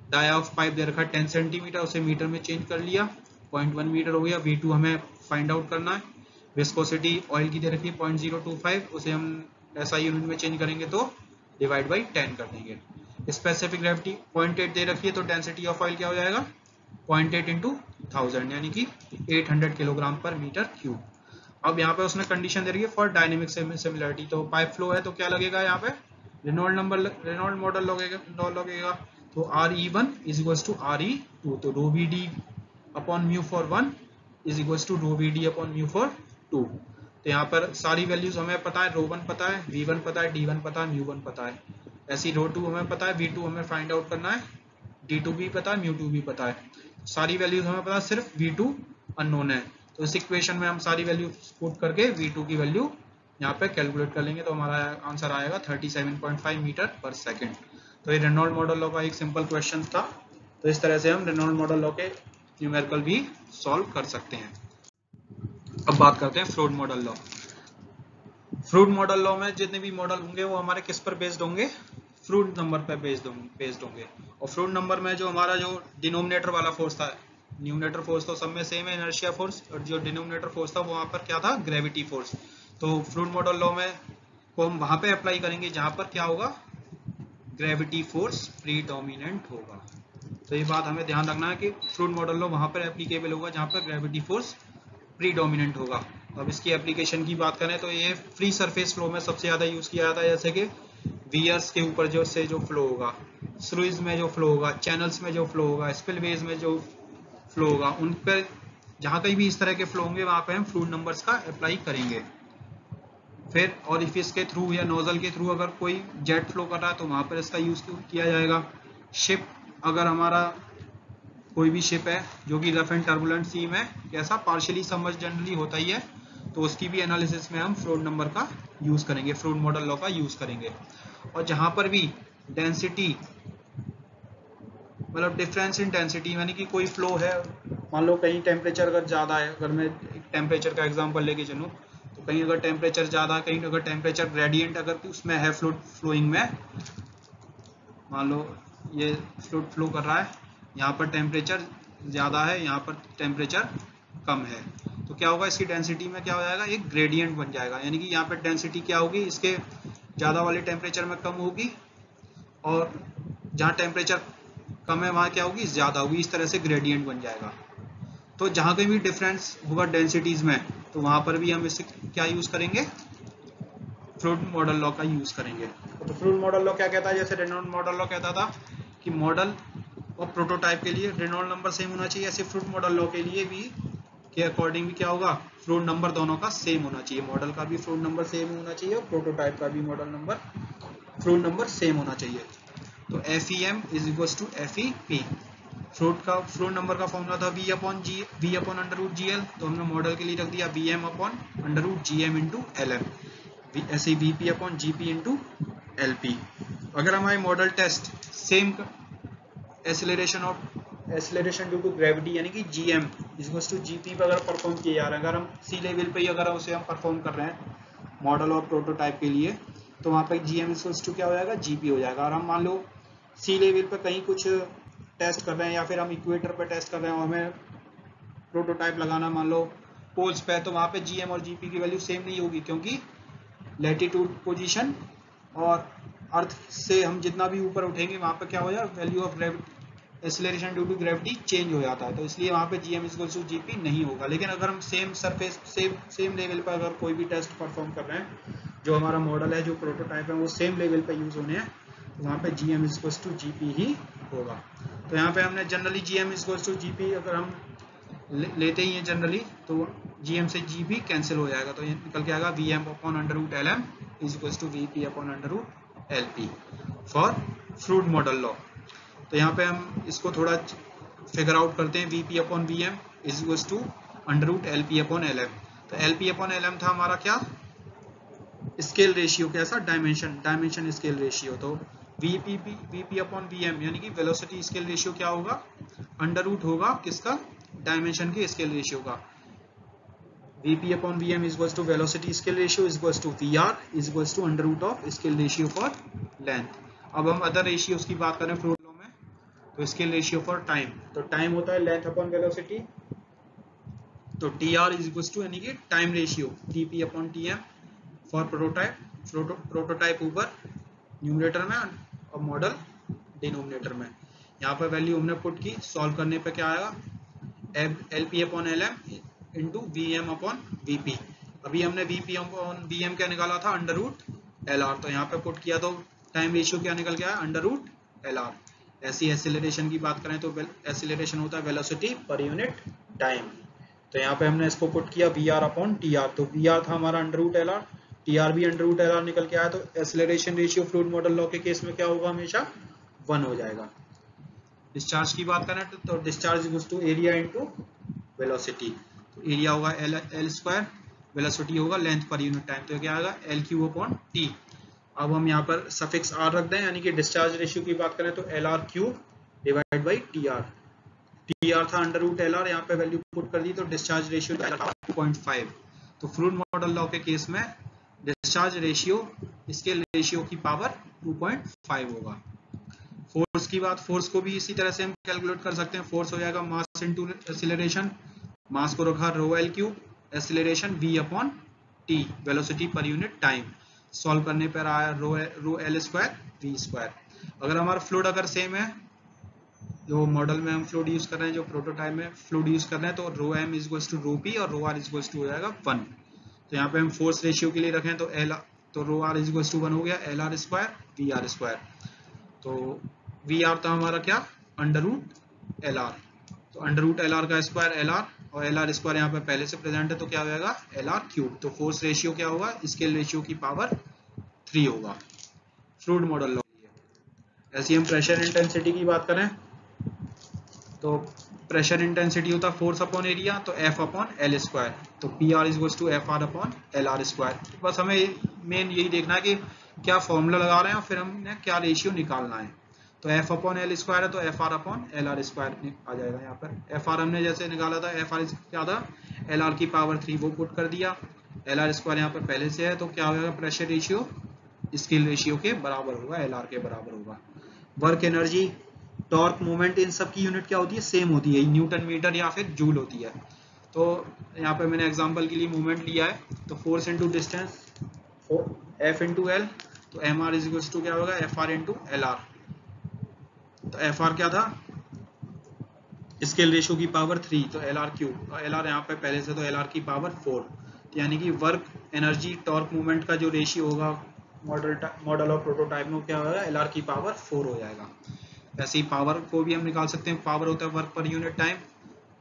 डाया ऑफ पाइप दे रखा 10 सेंटीमीटर, उसे मीटर में चेंज कर लिया 0.1 मीटर हो गया। V2 हमें फाइंड आउट करना है। विस्कोसिटी ऑयल की दे रखी है 0.025, उसे हम SI यूनिट में चेंज करेंगे तो डिवाइड बाई 10 कर देंगे। स्पेसिफिक ग्रेविटी 0.8 दे रखी है, तो डेंसिटी ऑफ ऑयल क्या हो जाएगा, 0.8 इंटू 1000 यानी कि 800 किलोग्राम पर मीटर क्यूब। अब यहाँ पे उसने कंडीशन दे रही है फॉर डायनेमिक सिमिलरिटी, तो पाइप फ्लो है तो क्या लगेगा यहाँ पे, रेनॉल्ड मॉडल लगेगा, तो RE1 is equals to RE2, तो rho VD upon mu for 1 is equals to rho VD upon mu for 2। तो यहाँ पर सारी वैल्यूज हमें पता है, ρ1 पता है, V1 पता है, D1 पता है, μ1 पता है। ऐसी ρ2 हमें पता है, V2 हमें फाइंड आउट करना है, D2 भी पता है, μ2 भी पता है। सारी वैल्यूज हमें पता है, सिर्फ V2 अननोन है, तो इस इक्वेशन में हम सारी वैल्यू पुट करके V2 की वैल्यू यहाँ पे कैलकुलेट कर लेंगे, तो हमारा आंसर आएगा 37.5 मीटर पर सेकंड। तो ये रेनॉल्ड मॉडल लॉ का एक सिंपल क्वेश्चन था। तो इस तरह से हम रेनॉल्ड मॉडल लॉ के न्यूमेरिकल भी सॉल्व कर सकते हैं। अब बात करते हैं Froude model law. Froude model law में जितने भी मॉडल होंगे वो हमारे किस पर बेस्ड होंगे, फ्रूड नंबर पर बेस्ड होंगे। और फ्रूड नंबर में जो हमारा जो डिनोमिनेटर वाला फोर्स था, न्यूमिनेटर फोर्स तो सब में सेम है, इनर्शिया फोर्स, और जो डिनोमिनेटर फोर्स था वो वहाँ पर क्या था, ग्रेविटी फोर्स। तो फ्रूड मॉडल लॉ में को हम वहाँ पे अप्लाई करेंगे जहाँ पर क्या होगा, ग्रेविटी फोर्स प्रीडोमिनेंट होगा। तो ये बात हमें ध्यान रखना है कि फ्रूड मॉडल लॉ वहाँ पर एप्लीकेबल होगा जहाँ पर ग्रेविटी फोर्स प्रीडोमिनेंट होगा। अब इसकी एप्लीकेशन की बात करें तो ये फ्री सरफेस फ्लो में सबसे ज़्यादा यूज़ किया जाता है, जैसे कि वियर्स के ऊपर जो फ्लो होगा, स्लूइज में जो फ्लो होगा, चैनल्स में जो फ्लो होगा, स्पिलवेज में जो फ्लो होगा, उन पर जहाँ कहीं भी इस तरह के फ्लो होंगे वहाँ पे हम फ्लूइड नंबर्स का अप्लाई करेंगे। फिर ऑरिफिस के थ्रू या नोजल के थ्रू अगर कोई जेट फ्लो कर रहा है तो वहाँ पर इसका यूज़ किया जाएगा। शिप, अगर हमारा कोई भी शिप है जो कि रफ एंड टर्बुलेंट सी में कैसा पार्शियली सबमर्ज्ड जनरली होता ही है, तो उसकी भी एनालिसिस में हम फ्लूइड नंबर का यूज़ करेंगे, फ्लूइड मॉडल लॉ का यूज़ करेंगे। और जहाँ पर भी डेंसिटी मतलब डिफरेंस इन डेंसिटी, यानी कि कोई फ्लो है, मान लो कहीं टेम्परेचर अगर ज़्यादा है, अगर मैं एक टेम्परेचर का एग्जांपल लेके चलूँ तो कहीं अगर टेम्परेचर ज़्यादा है, कहीं अगर टेम्परेचर ग्रेडियंट अगर उसमें है फ्लूइड फ्लोइंग में, मान लो ये फ्लूइड फ्लो कर रहा है, यहाँ पर टेम्परेचर ज़्यादा है, यहाँ पर टेम्परेचर कम है, तो क्या होगा, इसकी डेंसिटी में क्या हो जाएगा, एक ग्रेडियंट बन जाएगा, यानी कि यहाँ पर डेंसिटी क्या होगी, इसके ज़्यादा वाले टेम्परेचर में कम होगी, और जहाँ टेम्परेचर कम है वहाँ क्या होगी, ज़्यादा होगी, इस तरह से ग्रेडियंट बन जाएगा। तो जहाँ कहीं भी डिफरेंस होगा डेंसिटीज़ में, तो वहाँ पर भी हम इसे क्या यूज़ करेंगे, फ्लूइड मॉडल लॉ का यूज़ करेंगे। तो फ्लूइड मॉडल लॉ क्या कहता है, जैसे रेनॉल्ड मॉडल लॉ कहता था कि मॉडल और प्रोटोटाइप के लिए रेनॉल्ड नंबर सेम होना चाहिए, ऐसे फ्लूइड मॉडल लॉ के लिए भी के अकॉर्डिंग भी क्या होगा, फ्लूइड नंबर दोनों का सेम होना चाहिए, मॉडल का भी फ्लूइड नंबर सेम होना चाहिए और प्रोटोटाइप का भी model number fluid number same होना चाहिए। तो FEM is equals to FEP। Fluid number का फॉर्मूला था V upon under root GL, तो हमने मॉडल के लिए रख दिया VM upon under root GM into LM, ऐसे VP upon GP into LP। अगर हमारे model test same acceleration due to gravity यानी कि GM इक्वल्स टू GP पर अगर परफॉर्म किए जा रहे हैं, अगर हम सी लेवल पे ही अगर उसे हम परफॉर्म कर रहे हैं मॉडल और प्रोटोटाइप के लिए, तो वहाँ पे GM इक्वल्स टू क्या हो जाएगा, GP हो जाएगा। और हम मान लो सी लेवल पे कहीं कुछ टेस्ट कर रहे हैं या फिर हम इक्वेटर पे टेस्ट कर रहे हैं और हमें प्रोटोटाइप लगाना मान लो पोल्स पे है तो वहां पे जीएम और जीपी की वैल्यू सेम नहीं होगी, क्योंकि लैटिट्यूड पोजीशन और अर्थ से हम जितना भी ऊपर उठेंगे वहां पे क्या हो जाए, value of gravity acceleration due to gravity change हो जाता है, तो इसलिए वहां पे जीएम इक्वल्स टू जीपी नहीं होगा। लेकिन अगर हम सेम सरफेस सेम लेवल पर अगर कोई भी टेस्ट परफॉर्म कर रहे हैं, जो हमारा मॉडल है, जो प्रोटोटाइप है, वो सेम लेवल पे यूज होने हैं, तो वहाँ पे जीएम इक्वल्स टू जीपी ही होगा। तो यहाँ पे हमने generally GM equals to GP अगर हम लेते ही हैं जनरली, तो जीएम से जीपी कैंसिल हो जाएगा, तो ये निकल के आएगा V M upon under root L M is equals to V P upon under root L P for Froude model law. तो यहाँ पे हम इसको थोड़ा फिगर आउट करते हैं, V P upon V M is equals to under root L P upon L M. तो L P upon L M था हमारा क्या, स्केल रेशियो, कैसा, डायमेंशन स्केल रेशियो। तो वीपी अपॉन वीएम यानी कि वेलोसिटी स्केल रेशियो क्या होगा, अंडर रूट होगा किसका, डायमेंशन के स्केल रेशियो का। VP upon VM is equals to velocity scale ratio is equals to VR is equals to under root of scale ratio for length. अब हम other ratios की बात करें फ्लूइड लॉ में, तो स्केल रेशियो फॉर टाइम, तो time होता है लेंथ अपॉन वेलोसिटी, तो T R is equals to यानी कि time ratio TP upon TM for prototype ऊपर न्यूमरेटर में और मॉडल डिनोमिनेटर में। यहाँ पर वैल्यू हमने पुट की, सॉल्व करने पे क्या आएगा, L P upon L M into V M upon V P. अभी हमने V P upon V M क्या निकाला था, अंडर रूट एल आर, तो यहाँ पे पुट किया तो टाइम रेशियो क्या निकल गया, अंडर रूट एल आर। ऐसी एसिलेरेशन की बात करें तो एसिलेरेशन होता है वेलोसिटी पर यूनिट टाइम, तो यहाँ पे हमने इसको पुट किया V R upon T R, तो वी आर था हमारा under root L R, T R भी अंडर रूट एल आर निकल के आया, तो acceleration ratio fluid model law के केस में क्या होगा, हमेशा 1 हो जाएगा। डिस्चार्ज की बात करें तो discharge equals to area into velocity, तो एरिया होगा एल स्क्वायर, वेलोसिटी होगा लेंथ पर यूनिट टाइम, तो क्या आएगा एल क्यू अपॉन टी। अब हम यहाँ पर सफिक्स आर रख दें, यानी कि डिस्चार्ज रेशियो की बात करें तो L are Q divide by T R. T are था अंडर रूट एल आर, यहाँ पे वैल्यू पुट कर दी तो डिस्चार्ज रेशियो 2.5। तो फ्लूइड मॉडल लॉ के केस में डिस्चार्ज रेशियो स्केल रेशियो की पावर 2.5 होगा। फोर्स की बात, फोर्स को भी इसी तरह से हम कैलकुलेट कर सकते हैं, फोर्स हो जाएगा मास इनटू एक्सीलरेशन, मास को रखा rho L cube, acceleration v upon T, velocity पर यूनिट टाइम, सॉल्व करने पर आया rho L square V square. अगर हमारा फ्लूइड अगर सेम है, जो मॉडल में हम फ्लूइड यूज कर रहे हैं, जो प्रोटोटाइप में फ्लूइड यूज कर रहे हैं, तो rho M is equals to rho P और rho R is equals to हो जाएगा 1। तो यहाँ पे हम फोर्स रेशियो के लिए रखें तो तो rho R is equals to 1 हो गया, L R square V R square. तो वी आर था हमारा क्या, अंडर रूट एल आर, तो अंडर रूट एल आर का स्क्वायर एल आर, और एल आर स्क्वायर यहाँ पे पहले से प्रेजेंट है, तो क्या हो जाएगा एल आर क्यूब। तो फोर्स रेशियो क्या होगा, स्केल रेशियो की पावर 3 होगा फ्लूइड मॉडल लॉ। ऐसे हम प्रेशर इंटेंसिटी की बात करें तो प्रेशर इंटेंसिटी होता है फोर्स अपॉन एरिया, तो एफ अपॉन एल स्क्वायर, तो P R is equals to F R upon L R square. बस हमें मेन यही देखना है कि क्या फॉर्मूला लगा रहे हैं और फिर हमने क्या रेशियो निकालना है। तो एफ अपॉन एल स्क्वायर है तो F R upon L R square आ जाएगा। यहाँ पर एफ आर हमने जैसे निकाला था, एफ आर क्या था, एल आर की पावर 3 वो पुट कर दिया, एल आर स्क्वायर यहाँ पर पहले से है, तो क्या होगा प्रेशर रेशियो स्केल रेशियो के बराबर होगा, एल आर के बराबर होगा। वर्क एनर्जी, टॉर्क, मोमेंट, इन सब की यूनिट क्या होती है, सेम होती है, न्यूटन मीटर या फिर जूल होती है। तो यहाँ पे मैंने एग्जांपल के लिए मोमेंट लिया है, तो force into distance F into L, तो M R is equals to क्या होगा F R into L R. तो एफ आर क्या था, स्केल रेशियो की पावर 3, तो एल आर क्यूब, और एल आर यहाँ पे पहले से तो एल आर की पावर 4, तो यानी कि वर्क एनर्जी टॉर्क मूवमेंट का जो रेशियो होगा मॉडल और प्रोटोटाइप में क्या होगा, एल आर की पावर 4 हो जाएगा। ऐसे ही पावर को भी हम निकाल सकते हैं, पावर होता है वर्क पर यूनिट टाइम,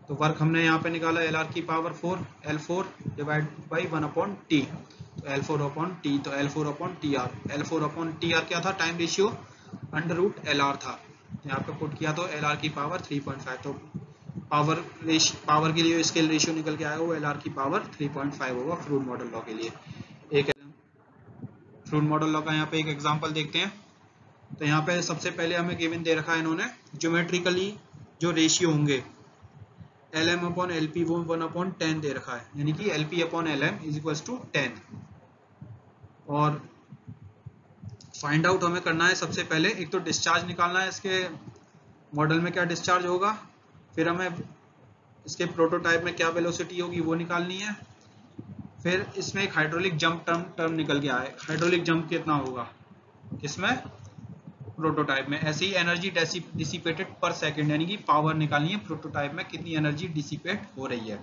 तो वर्क हमने यहाँ पे निकाला एल आर की power 4, L 4 divide by 1 upon T, तो एल 4 अपॉन टी, तो L 4 upon T R, L 4 upon T R क्या था, time ratio under root L R था, यहाँ पे पुट किया तो एल आर की पावर 3.5, तो पावर के लिए स्केल रेशियो निकल के आएगा वो एल आर की पावर 3.5 होगा फ्लूइड मॉडल लॉ के लिए। एक फ्लूइड मॉडल लॉ का यहाँ पे एक एग्जांपल देखते हैं। तो यहाँ पे सबसे पहले हमें गिवन दे रखा है इन्होंने ज्योमेट्रिकली जो रेशियो होंगे, L M upon L P वो 1 अपॉन 10 दे रखा है, यानी कि L P upon L M is equal to 10। और फाइंड आउट हमें करना है सबसे पहले, एक तो डिस्चार्ज निकालना है इसके मॉडल में क्या डिस्चार्ज होगा, फिर हमें इसके प्रोटोटाइप में क्या वेलोसिटी होगी वो निकालनी है। फिर इसमें एक हाइड्रोलिक जंप टर्म निकल के आए, हाइड्रोलिक जंप कितना होगा इसमें प्रोटोटाइप में। ऐसे ही एनर्जी डिसिपेटेड पर सेकंड, यानी कि पावर निकालनी है प्रोटोटाइप में कितनी एनर्जी डिसिपेट हो रही है।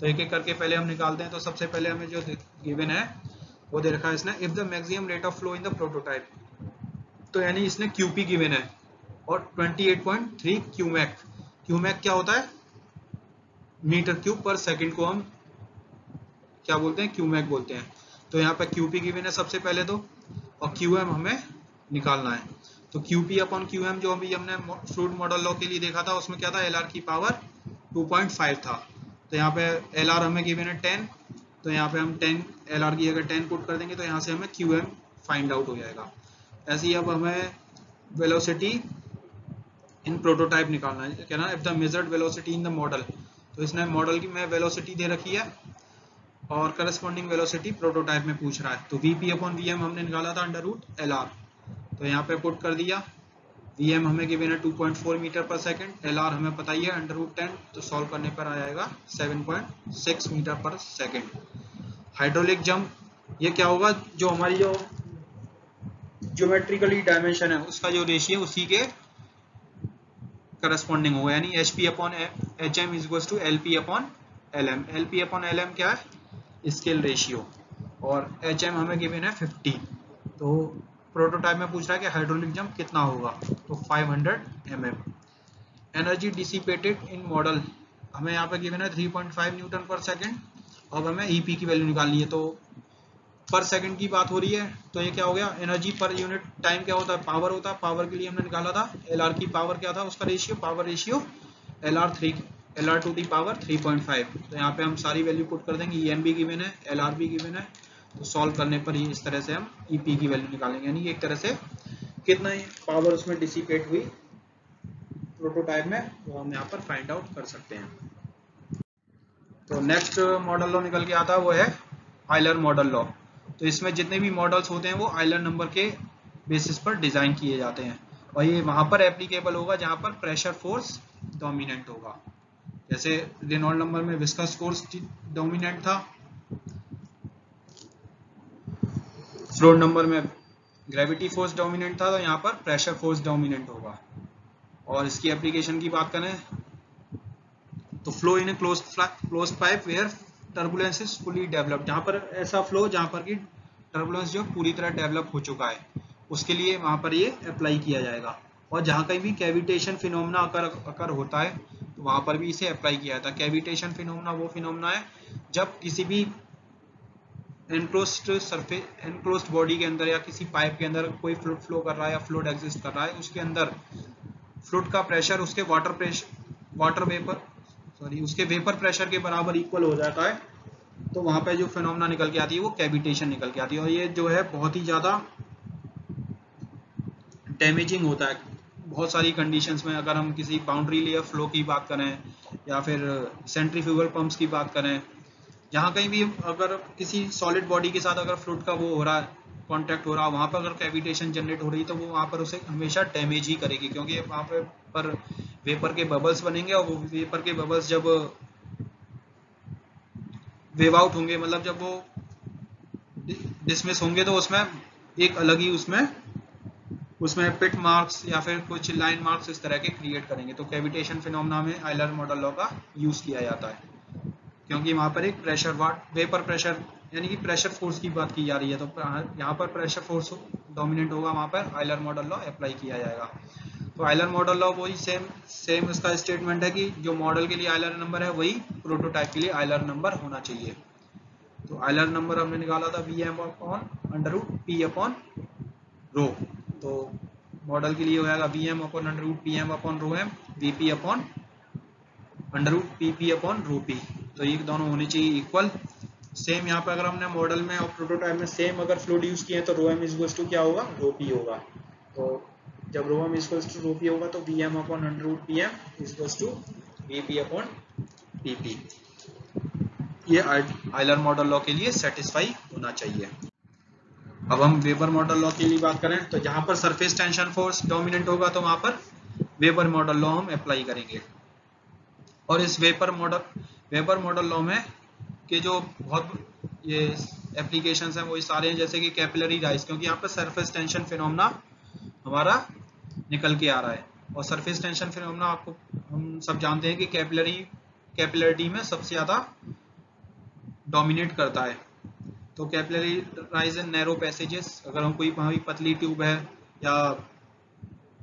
तो एक एक करके पहले हम निकालते हैं। तो सबसे पहले हमें जो गिवन है वो दे रखा है इसने, if the maximum rate of flow in the prototype, तो यानी इसने क्यूपी गिवन है और 28.3 क्यूमैक। क्यूमैक क्या होता है, मीटर क्यूब पर सेकंड को हम क्या बोलते हैं, क्यूमैक बोलते हैं। तो यहाँ पे क्यूपी गिवन है सबसे पहले तो, और क्यूएम हमें निकालना है। तो क्यूपी अपॉन क्यूएम जो अभी हमने फ्लूइड मॉडल लॉ के लिए देखा था उसमें क्या था, एलआर की पावर 2.5 था। तो यहाँ पे एलआर हमें गिवन है 10, तो यहाँ पे हम 10 एलआर की अगर 10 पुट कर देंगे तो यहाँ से हमें क्यूएम फाइंड आउट हो जाएगा। ऐसे ही अब हमें वेलोसिटी इन प्रोटोटाइप निकालना है, कहना if the measured velocity in the model. तो इसने मॉडल की में वेलोसिटी दे रखी है और करस्पॉन्डिंग वेलोसिटी प्रोटोटाइप में पूछ रहा है। तो वीपी अपॉन वीएम हमने निकाला था अंडर रूट एलआर, तो यहाँ पे पुट कर दिया। वीएम हमें गिवन है 2.4 मीटर पर सेकंड, एलआर हमें पता ही है अंडर रूट 10, तो सॉल्व करने पर आ जाएगा 7.6 मीटर पर सेकंड। हाइड्रोलिक जंप ये क्या होगा, जो हमारी जो ज्योमेट्रिकली डायमेंशन है उसका जो रेशियो उसी के करस्पॉन्डिंग होगा, यानी HP upon HM is equal to LP upon LM। LP upon LM क्या है, स्केल रेशियो, और HM हमें गिवन है 50। तो प्रोटोटाइप में पूछ रहा है कि हाइड्रोलिक जंप कितना होगा, तो 500 mm। एनर्जी डिसिपेटेड इन मॉडल हमें यहाँ पे गिवन है 3.5 न्यूटन पर सेकंड। अब हमें EP की वैल्यू निकालनी है, तो पर सेकंड की बात हो रही है, तो ये क्या हो गया, एनर्जी पर यूनिट टाइम क्या होता है, पावर होता है। पावर के लिए हमने निकाला था एलआर की पावर क्या था, उसका ratio, power ratio LR to the power 3.5। तो यहाँ पे हम सारी वैल्यू पुट कर देंगे, EM भी गिवन है, LR भी गिवन है। तो सॉल्व करने पर ही इस तरह से हम EP की वैल्यू निकालेंगे, यानी एक तरह से कितना पावर उसमें डिसिपेट हुई प्रोटोटाइप में वो हम यहाँ पर फाइंड आउट कर सकते हैं। तो नेक्स्ट मॉडल लॉ निकल के आता है वो है आयलर मॉडल लॉ। तो इसमें जितने भी मॉडल्स होते हैं वो आयलर नंबर के बेसिस पर डिजाइन किए जाते हैं, और ये वहां पर एप्लीकेबल होगा जहां पर प्रेशर फोर्स डोमिनेंट होगा। जैसे रेनॉल्ड नंबर में विस्कस फोर्स डोमिनेंट था, फ्लोट नंबर में ग्रेविटी फोर्स डोमिनेंट था, तो यहाँ पर प्रेशर फोर्स डोमिनेंट होगा। और इसकी एप्लीकेशन की बात करें तो flow in a closed pipe where turbulence is fully developed, जहाँ पर ऐसा फ्लो जहाँ पर कि टर्बुलेंस जो पूरी तरह डेवलप हो चुका है, उसके लिए वहाँ पर ये अप्लाई किया जाएगा। और जहाँ कहीं भी कैविटेशन फिनोमेना अकर होता है तो वहाँ पर भी इसे अप्लाई किया जाता है। कैविटेशन फिनोमेना वो फिनोमेना है जब किसी भी एनक्लोज्ड बॉडी के अंदर या किसी पाइप के अंदर कोई फ्लूइड फ्लो कर रहा है या फ्लूइड एग्जिस्ट कर रहा है, उसके अंदर फ्लूइड का प्रेशर उसके उसके वेपर प्रेशर के बराबर इक्वल हो जाता है, तो वहां पे जो फिनोमेना निकल के आती है वो कैविटेशन निकल के आती है। और ये जो है बहुत ही ज्यादा डैमेजिंग होता है बहुत सारी कंडीशंस में। अगर हम किसी बाउंड्री लेयर फ्लो की बात करें या फिर सेंट्रीफ्यूगल पंप्स की बात करें, जहाँ कहीं भी अगर किसी सॉलिड बॉडी के साथ अगर फ्लूइड का वो हो रहा है, कांटेक्ट हो रहा है, वहां पर अगर कैविटेशन जनरेट हो रही है तो वो वहां पर उसे हमेशा डैमेज ही करेगी, क्योंकि वहां पर वेपर के बबल्स बनेंगे, और वो वेपर के बबल्स जब वेव आउट होंगे, मतलब जब वो डिसमिस होंगे, तो उसमें एक अलग ही उसमें पिट मार्क्स या फिर कुछ लाइन मार्क्स इस तरह के क्रिएट करेंगे। तो कैविटेशन फिनोमेना में आयलर मॉडल लॉ का यूज किया जाता है, क्योंकि वहां पर एक वेपर प्रेशर यानी कि प्रेशर फोर्स की बात की जा रही है। तो यहाँ पर प्रेशर फोर्स डोमिनेंट होगा, वहां पर आयलर मॉडल लॉ अप्लाई किया जाएगा। तो आयलर मॉडल लॉ वही सेम इसका स्टेटमेंट है कि जो मॉडल के लिए आयलर नंबर है वही प्रोटोटाइप के लिए आयलर नंबर होना चाहिए। तो आयलर नंबर हमने निकाला था Vm upon under root P upon rho. तो मॉडल के लिए हो जाएगा Vm upon under root PM upon rho M, Vp upon under root PP upon rho P। तो ये दोनों होने चाहिए इक्वल। सेम यहाँ पे अगर हमने मॉडल में और प्रोटोटाइप में सेम अगर फ्लूइड यूज किए तो रो M इक्वल टू क्या होगा, रो P होगा। तो जब rho M equal to rho P होगा तो Vm upon under root PM equal to Vp upon PP। ये आयलर मॉडल लॉ के लिए सेटिस्फाई होना चाहिए। अब हम वेबर मॉडल लॉ के लिए बात करें तो जहां पर सरफेस टेंशन फोर्स डोमिनेंट होगा तो वहां पर वेबर मॉडल लॉ हम अप्लाई करेंगे। और इस वेपर मॉडल लॉ में के जो बहुत ये एप्लीकेशंस हैं वो सारे हैं, जैसे कि कैपिलरी राइज, क्योंकि यहाँ पर सरफेस टेंशन फिनोमेना हमारा निकल के आ रहा है। और सरफेस टेंशन फिनोमेना आपको हम सब जानते हैं कि कैपिलरिटी में सबसे ज़्यादा डोमिनेट करता है। तो capillary rise in narrow passages, अगर हम कोई वहाँ पतली ट्यूब है या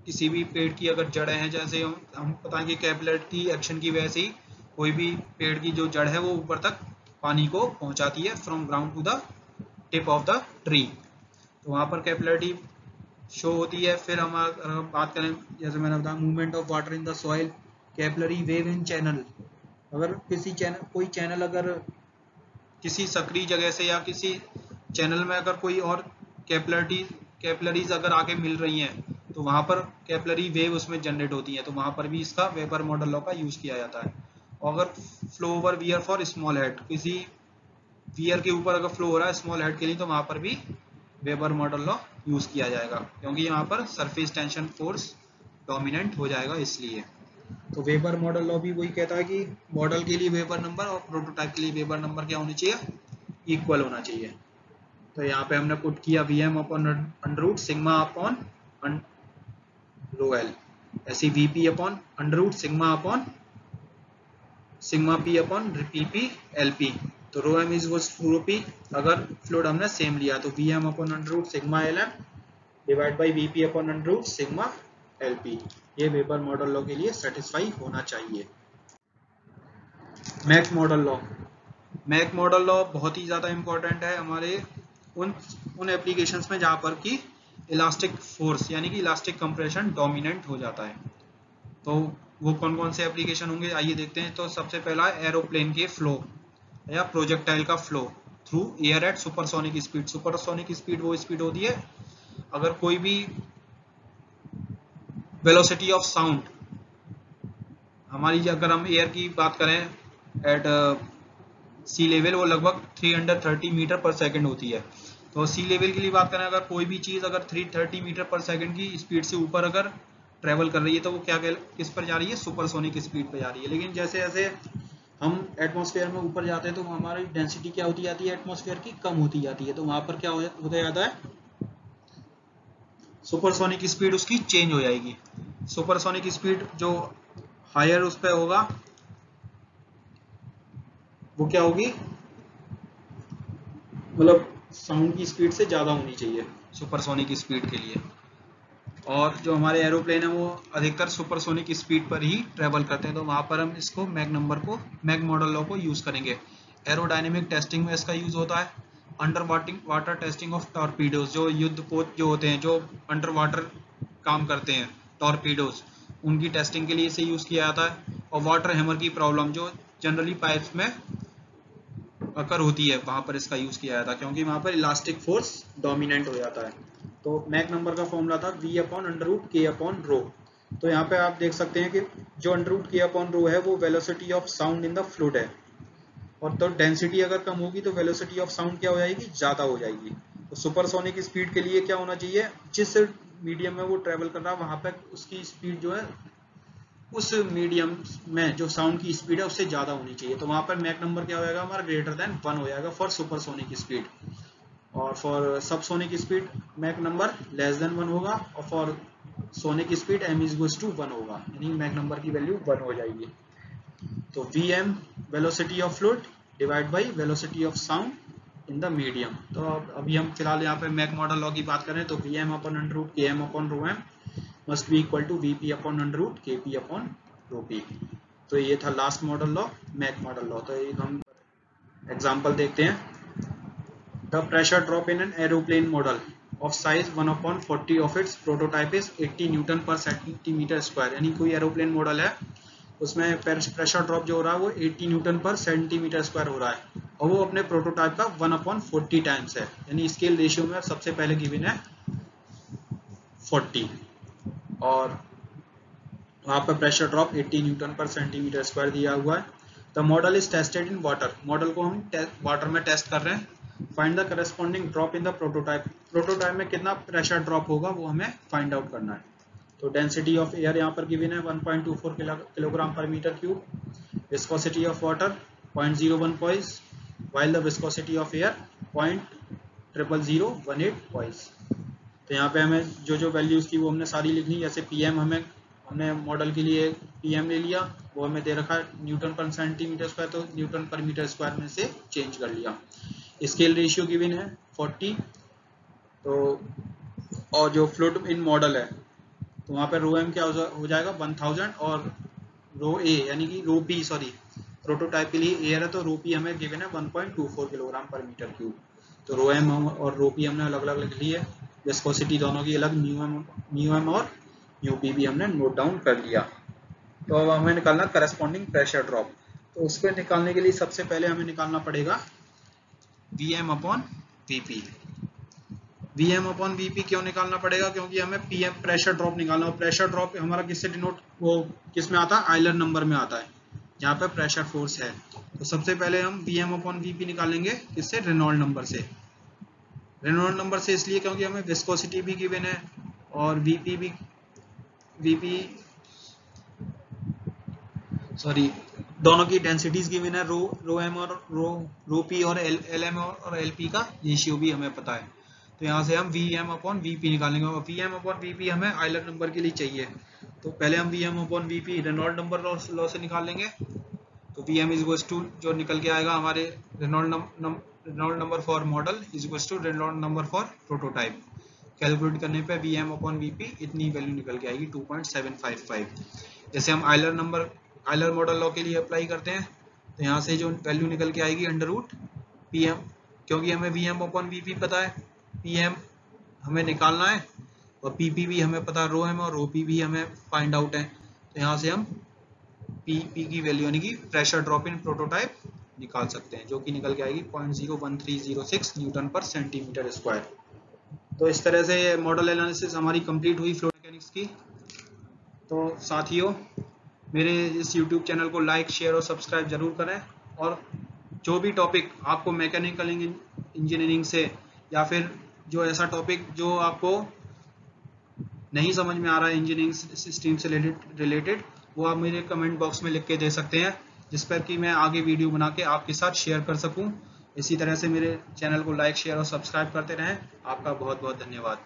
किसी भी पेड़ की अगर जड़ें हैं, जैसे हम पता है कि कैपिलरिटी एक्शन की वजह से ही कोई भी पेड़ की जो जड़ है वो ऊपर तक पानी को पहुंचाती है from ground to the tip of the tree, तो वहाँ पर कैपिलरिटी शो होती है। फिर हम अगर बात करें, जैसे मैंने बताया, movement of water in the soil, capillary wave in channel, अगर कोई चैनल अगर किसी सक्रिय जगह से या किसी चैनल में अगर कोई और कैपिलरीज अगर आके मिल रही हैं तो वहाँ पर कैपिलरी वेव उसमें जनरेट होती है, तो वहाँ पर भी इसका वेबर मॉडल लॉ का यूज किया जाता है। और अगर flow over wear for small head, किसी वियर के ऊपर अगर फ्लो हो रहा है स्मॉल हेड के लिए, तो वहाँ पर भी वेबर मॉडल लॉ यूज किया जाएगा, क्योंकि यहाँ पर सरफेस टेंशन फोर्स डोमिनेंट हो जाएगा इसलिए। तो वेबर मॉडल लॉ भी वही कहता है कि मॉडल के लिए वेबर नंबर और प्रोटोटाइप के लिए वेबर नंबर क्या होनी चाहिए, इक्वल होना चाहिए। तो यहाँ पे हमने पुट किया Vm upon under root sigma upon rho L, ऐसी Vp upon under root sigma upon sigma P upon Pp Lp, तो rho M is was rho P, अगर फ्लूइड हमने सेम लिया तो Vm upon under root sigma Lm divide by Vp upon under root sigma Lp, ये Weber model law के लिए satisfy होना चाहिए। मैक मॉडल लॉ बहुत ही ज़्यादा इंपॉर्टेंट है हमारे उन एप्लीकेशंस में जहाँ पर कि इलास्टिक फोर्स यानी कि इलास्टिक कंप्रेशन डोमिनेंट हो जाता है। तो वो कौन कौन से एप्लीकेशन होंगे आइए देखते हैं। तो सबसे पहला है एरोप्लेन के फ्लो या प्रोजेक्टाइल का flow through air at supersonic speed. Supersonic speed वो स्पीड होती है अगर कोई भी वेलोसिटी ऑफ साउंड हमारी, अगर हम एयर की बात करें एट सी लेवल, वो लगभग 330 मीटर पर सेकंड होती है। तो सी लेवल के लिए बात करें, अगर कोई भी चीज़ अगर 330 मीटर पर सेकंड की स्पीड से ऊपर अगर ट्रेवल कर रही है तो वो किस पर जा रही है, सुपरसोनिक स्पीड पर जा रही है। लेकिन जैसे जैसे हम एटमॉस्फेयर में ऊपर जाते हैं तो हमारी डेंसिटी क्या होती जाती है एटमॉस्फेयर की, कम होती जाती है, तो वहां पर क्या होता जाता है, सुपरसोनिक स्पीड उसकी चेंज हो जाएगी। सुपरसोनिक स्पीड जो हायर उस पर होगा वो क्या होगी, मतलब साउंड की स्पीड से ज़्यादा होनी चाहिए सुपरसोनिक स्पीड के लिए। और जो हमारे एरोप्लेन है वो अधिकतर सुपरसोनिक स्पीड पर ही ट्रेवल करते हैं, तो वहाँ पर हम इसको मैक मॉडल लॉ को यूज़ करेंगे। एरोडायनेमिक टेस्टिंग में इसका यूज़ होता है। Under water testing of torpedoes, जो युद्धपोत जो होते हैं जो अंडर वाटर काम करते हैं, टॉर्पीडोज, उनकी टेस्टिंग के लिए इसे यूज़ किया जाता है। और वाटर हैमर की प्रॉब्लम जो जनरली पाइप्स में अकर होती है वहाँ पर इसका यूज़ किया जाता है, क्योंकि वहाँ पर इलास्टिक फोर्स डोमिनेंट हो जाता है। तो मैक नंबर का फॉर्मूला था V upon under root K upon rho. तो यहाँ पे आप देख सकते हैं कि जो under root K upon rho है वो velocity of sound in the fluid है, और तो डेंसिटी अगर कम होगी तो वेलोसिटी ऑफ साउंड क्या हो जाएगी, ज़्यादा हो जाएगी। तो सुपरसोनिक स्पीड के लिए क्या होना चाहिए, जिस मीडियम में वो ट्रेवल कर रहा है वहाँ पर उसकी स्पीड जो है उस मीडियम में जो साउंड की स्पीड है उससे ज़्यादा होनी चाहिए। तो वहाँ पर मैक नंबर क्या हो जाएगा हमारा, ग्रेटर देन 1 हो जाएगा फॉर सुपरसोनिक स्पीड, और for subsonic speed Mach number less than 1 होगा, और for sonic speed m is equals to 1 होगा, यानी मैक नंबर की वैल्यू 1 हो जाएगी। तो Vm velocity of fluid divide by velocity of sound in the medium. तो अभी हम फिलहाल यहाँ पे मैक मॉडल लॉ की बात करें तो Vm upon under root Km upon rho M must be equal to Vp upon under root Kp upon rho P. तो ये था last model law, Mach model law. तो एक हम एग्जांपल देखते हैं। The pressure drop in an aeroplane model of size 1/40 of its prototype is 80 Newton पर centimetre square. यानी कोई एरोप्लेन मॉडल है उसमें प्रेशर ड्रॉप जो हो रहा है वो 80 न्यूटन पर सेंटीमीटर स्क्वायर हो रहा है, और वो अपने प्रोटोटाइप का 1/40 टाइम्स है, यानी स्केल रेशियो में सबसे पहले गिवन है 40, और वहाँ पर प्रेशर ड्रॉप 80 न्यूटन पर सेंटीमीटर स्क्वायर दिया हुआ है। The model is tested in water, model को हम वाटर में टेस्ट कर रहे हैं। Find the corresponding drop in the prototype, prototype में कितना प्रेशर ड्रॉप होगा वो हमें फाइंड आउट करना है। तो डेंसिटी ऑफ एयर यहाँ पर गिवन है 1.24 kilogram per metre cube, viscosity of water 0.01 poise, while the viscosity of air 0.0018 poise. तो यहाँ पे हमें जो वैल्यूज थी वो हमने सारी लिखनी। जैसे पीएम हमने मॉडल के लिए पीएम ले लिया, वो हमें दे रखा है न्यूटन पर सेंटीमीटर स्क्वायर, तो न्यूटन पर मीटर स्क्वायर में से चेंज कर लिया। स्केल रेशियो गिवन है 40। तो और जो फ्लूइड इन मॉडल है तो वहाँ पे रो एम क्या हो जाएगा 1000, और रो ए यानी कि रो पी, सॉरी प्रोटोटाइप के लिए एयर है तो रो पी हमें गिवन है 1.24 किलोग्राम पर मीटर क्यूब। तो रो एम और रो पी हमने अलग अलग लिख ली है, विस्कोसिटी दोनों की अलग, म्यू एम और म्यू पी भी हमने नोट डाउन कर लिया। तो अब हमें निकालना करस्पॉन्डिंग प्रेशर ड्रॉप। तो उसको निकालने के लिए सबसे पहले हमें निकालना पड़ेगा Vm upon Vp। Vm upon Vp क्यों निकालना पड़ेगा? क्योंकि हमें Pm प्रेशर ड्रॉप निकालना है। प्रेशर ड्रॉप हमारा किससे डिनोट, वो किस में आता है, आयलर नंबर में आता है, जहाँ पे प्रेशर फोर्स है। तो सबसे पहले हम Vm अपॉन Vp निकालेंगे किससे, रेनॉल्ड नंबर से। रेनॉल्ड नंबर से इसलिए क्योंकि हमें विस्कोसिटी भी गिवन है और दोनों की डेंसिटीज गिवन है, रो एम और रो पी, और एल एम और एल पी का रेशियो भी हमें पता है। तो यहाँ से हम V M upon V P निकालेंगे, और V M upon V P हमें आयलर नंबर के लिए चाहिए। तो पहले हम V M upon V P Reynold number law से निकाल लेंगे। तो V M is equals to, जो निकल के आएगा हमारे Reynold number for model is equals to Reynold number for prototype. Calculate करने पे V M upon V P इतनी वैल्यू निकल के आएगी 2.755। जैसे हम आयलर मॉडल लॉ के लिए अप्लाई करते हैं तो यहाँ से जो वैल्यू निकल के आएगी अंडर रूट पी एम, क्योंकि हमें V M upon V P पता है, पी एम हमें निकालना है और पी पी भी हमें पता है, रो एम और रो पी भी हमें फाइंड आउट है। तो यहाँ से हम पी पी की वैल्यू यानी कि प्रेशर ड्रॉप इन प्रोटोटाइप निकाल सकते हैं, जो कि निकल के आएगी 0.01306 न्यूटन पर सेंटीमीटर स्क्वायर। तो इस तरह से ये मॉडल एनालिसिस हमारी कंप्लीट हुई फ्लूइड मैकेनिक्स की। तो साथियों, मेरे इस YouTube चैनल को लाइक, शेयर और सब्सक्राइब जरूर करें, और जो भी टॉपिक आपको मैकेनिकल इंजीनियरिंग से या फिर जो ऐसा टॉपिक जो आपको नहीं समझ में आ रहा है इंजीनियरिंग स्ट्रीम से रिलेटेड, वो आप मेरे कमेंट बॉक्स में लिख के दे सकते हैं, जिस पर कि मैं आगे वीडियो बना के आपके साथ शेयर कर सकूं। इसी तरह से मेरे चैनल को लाइक, शेयर और सब्सक्राइब करते रहें। आपका बहुत बहुत धन्यवाद।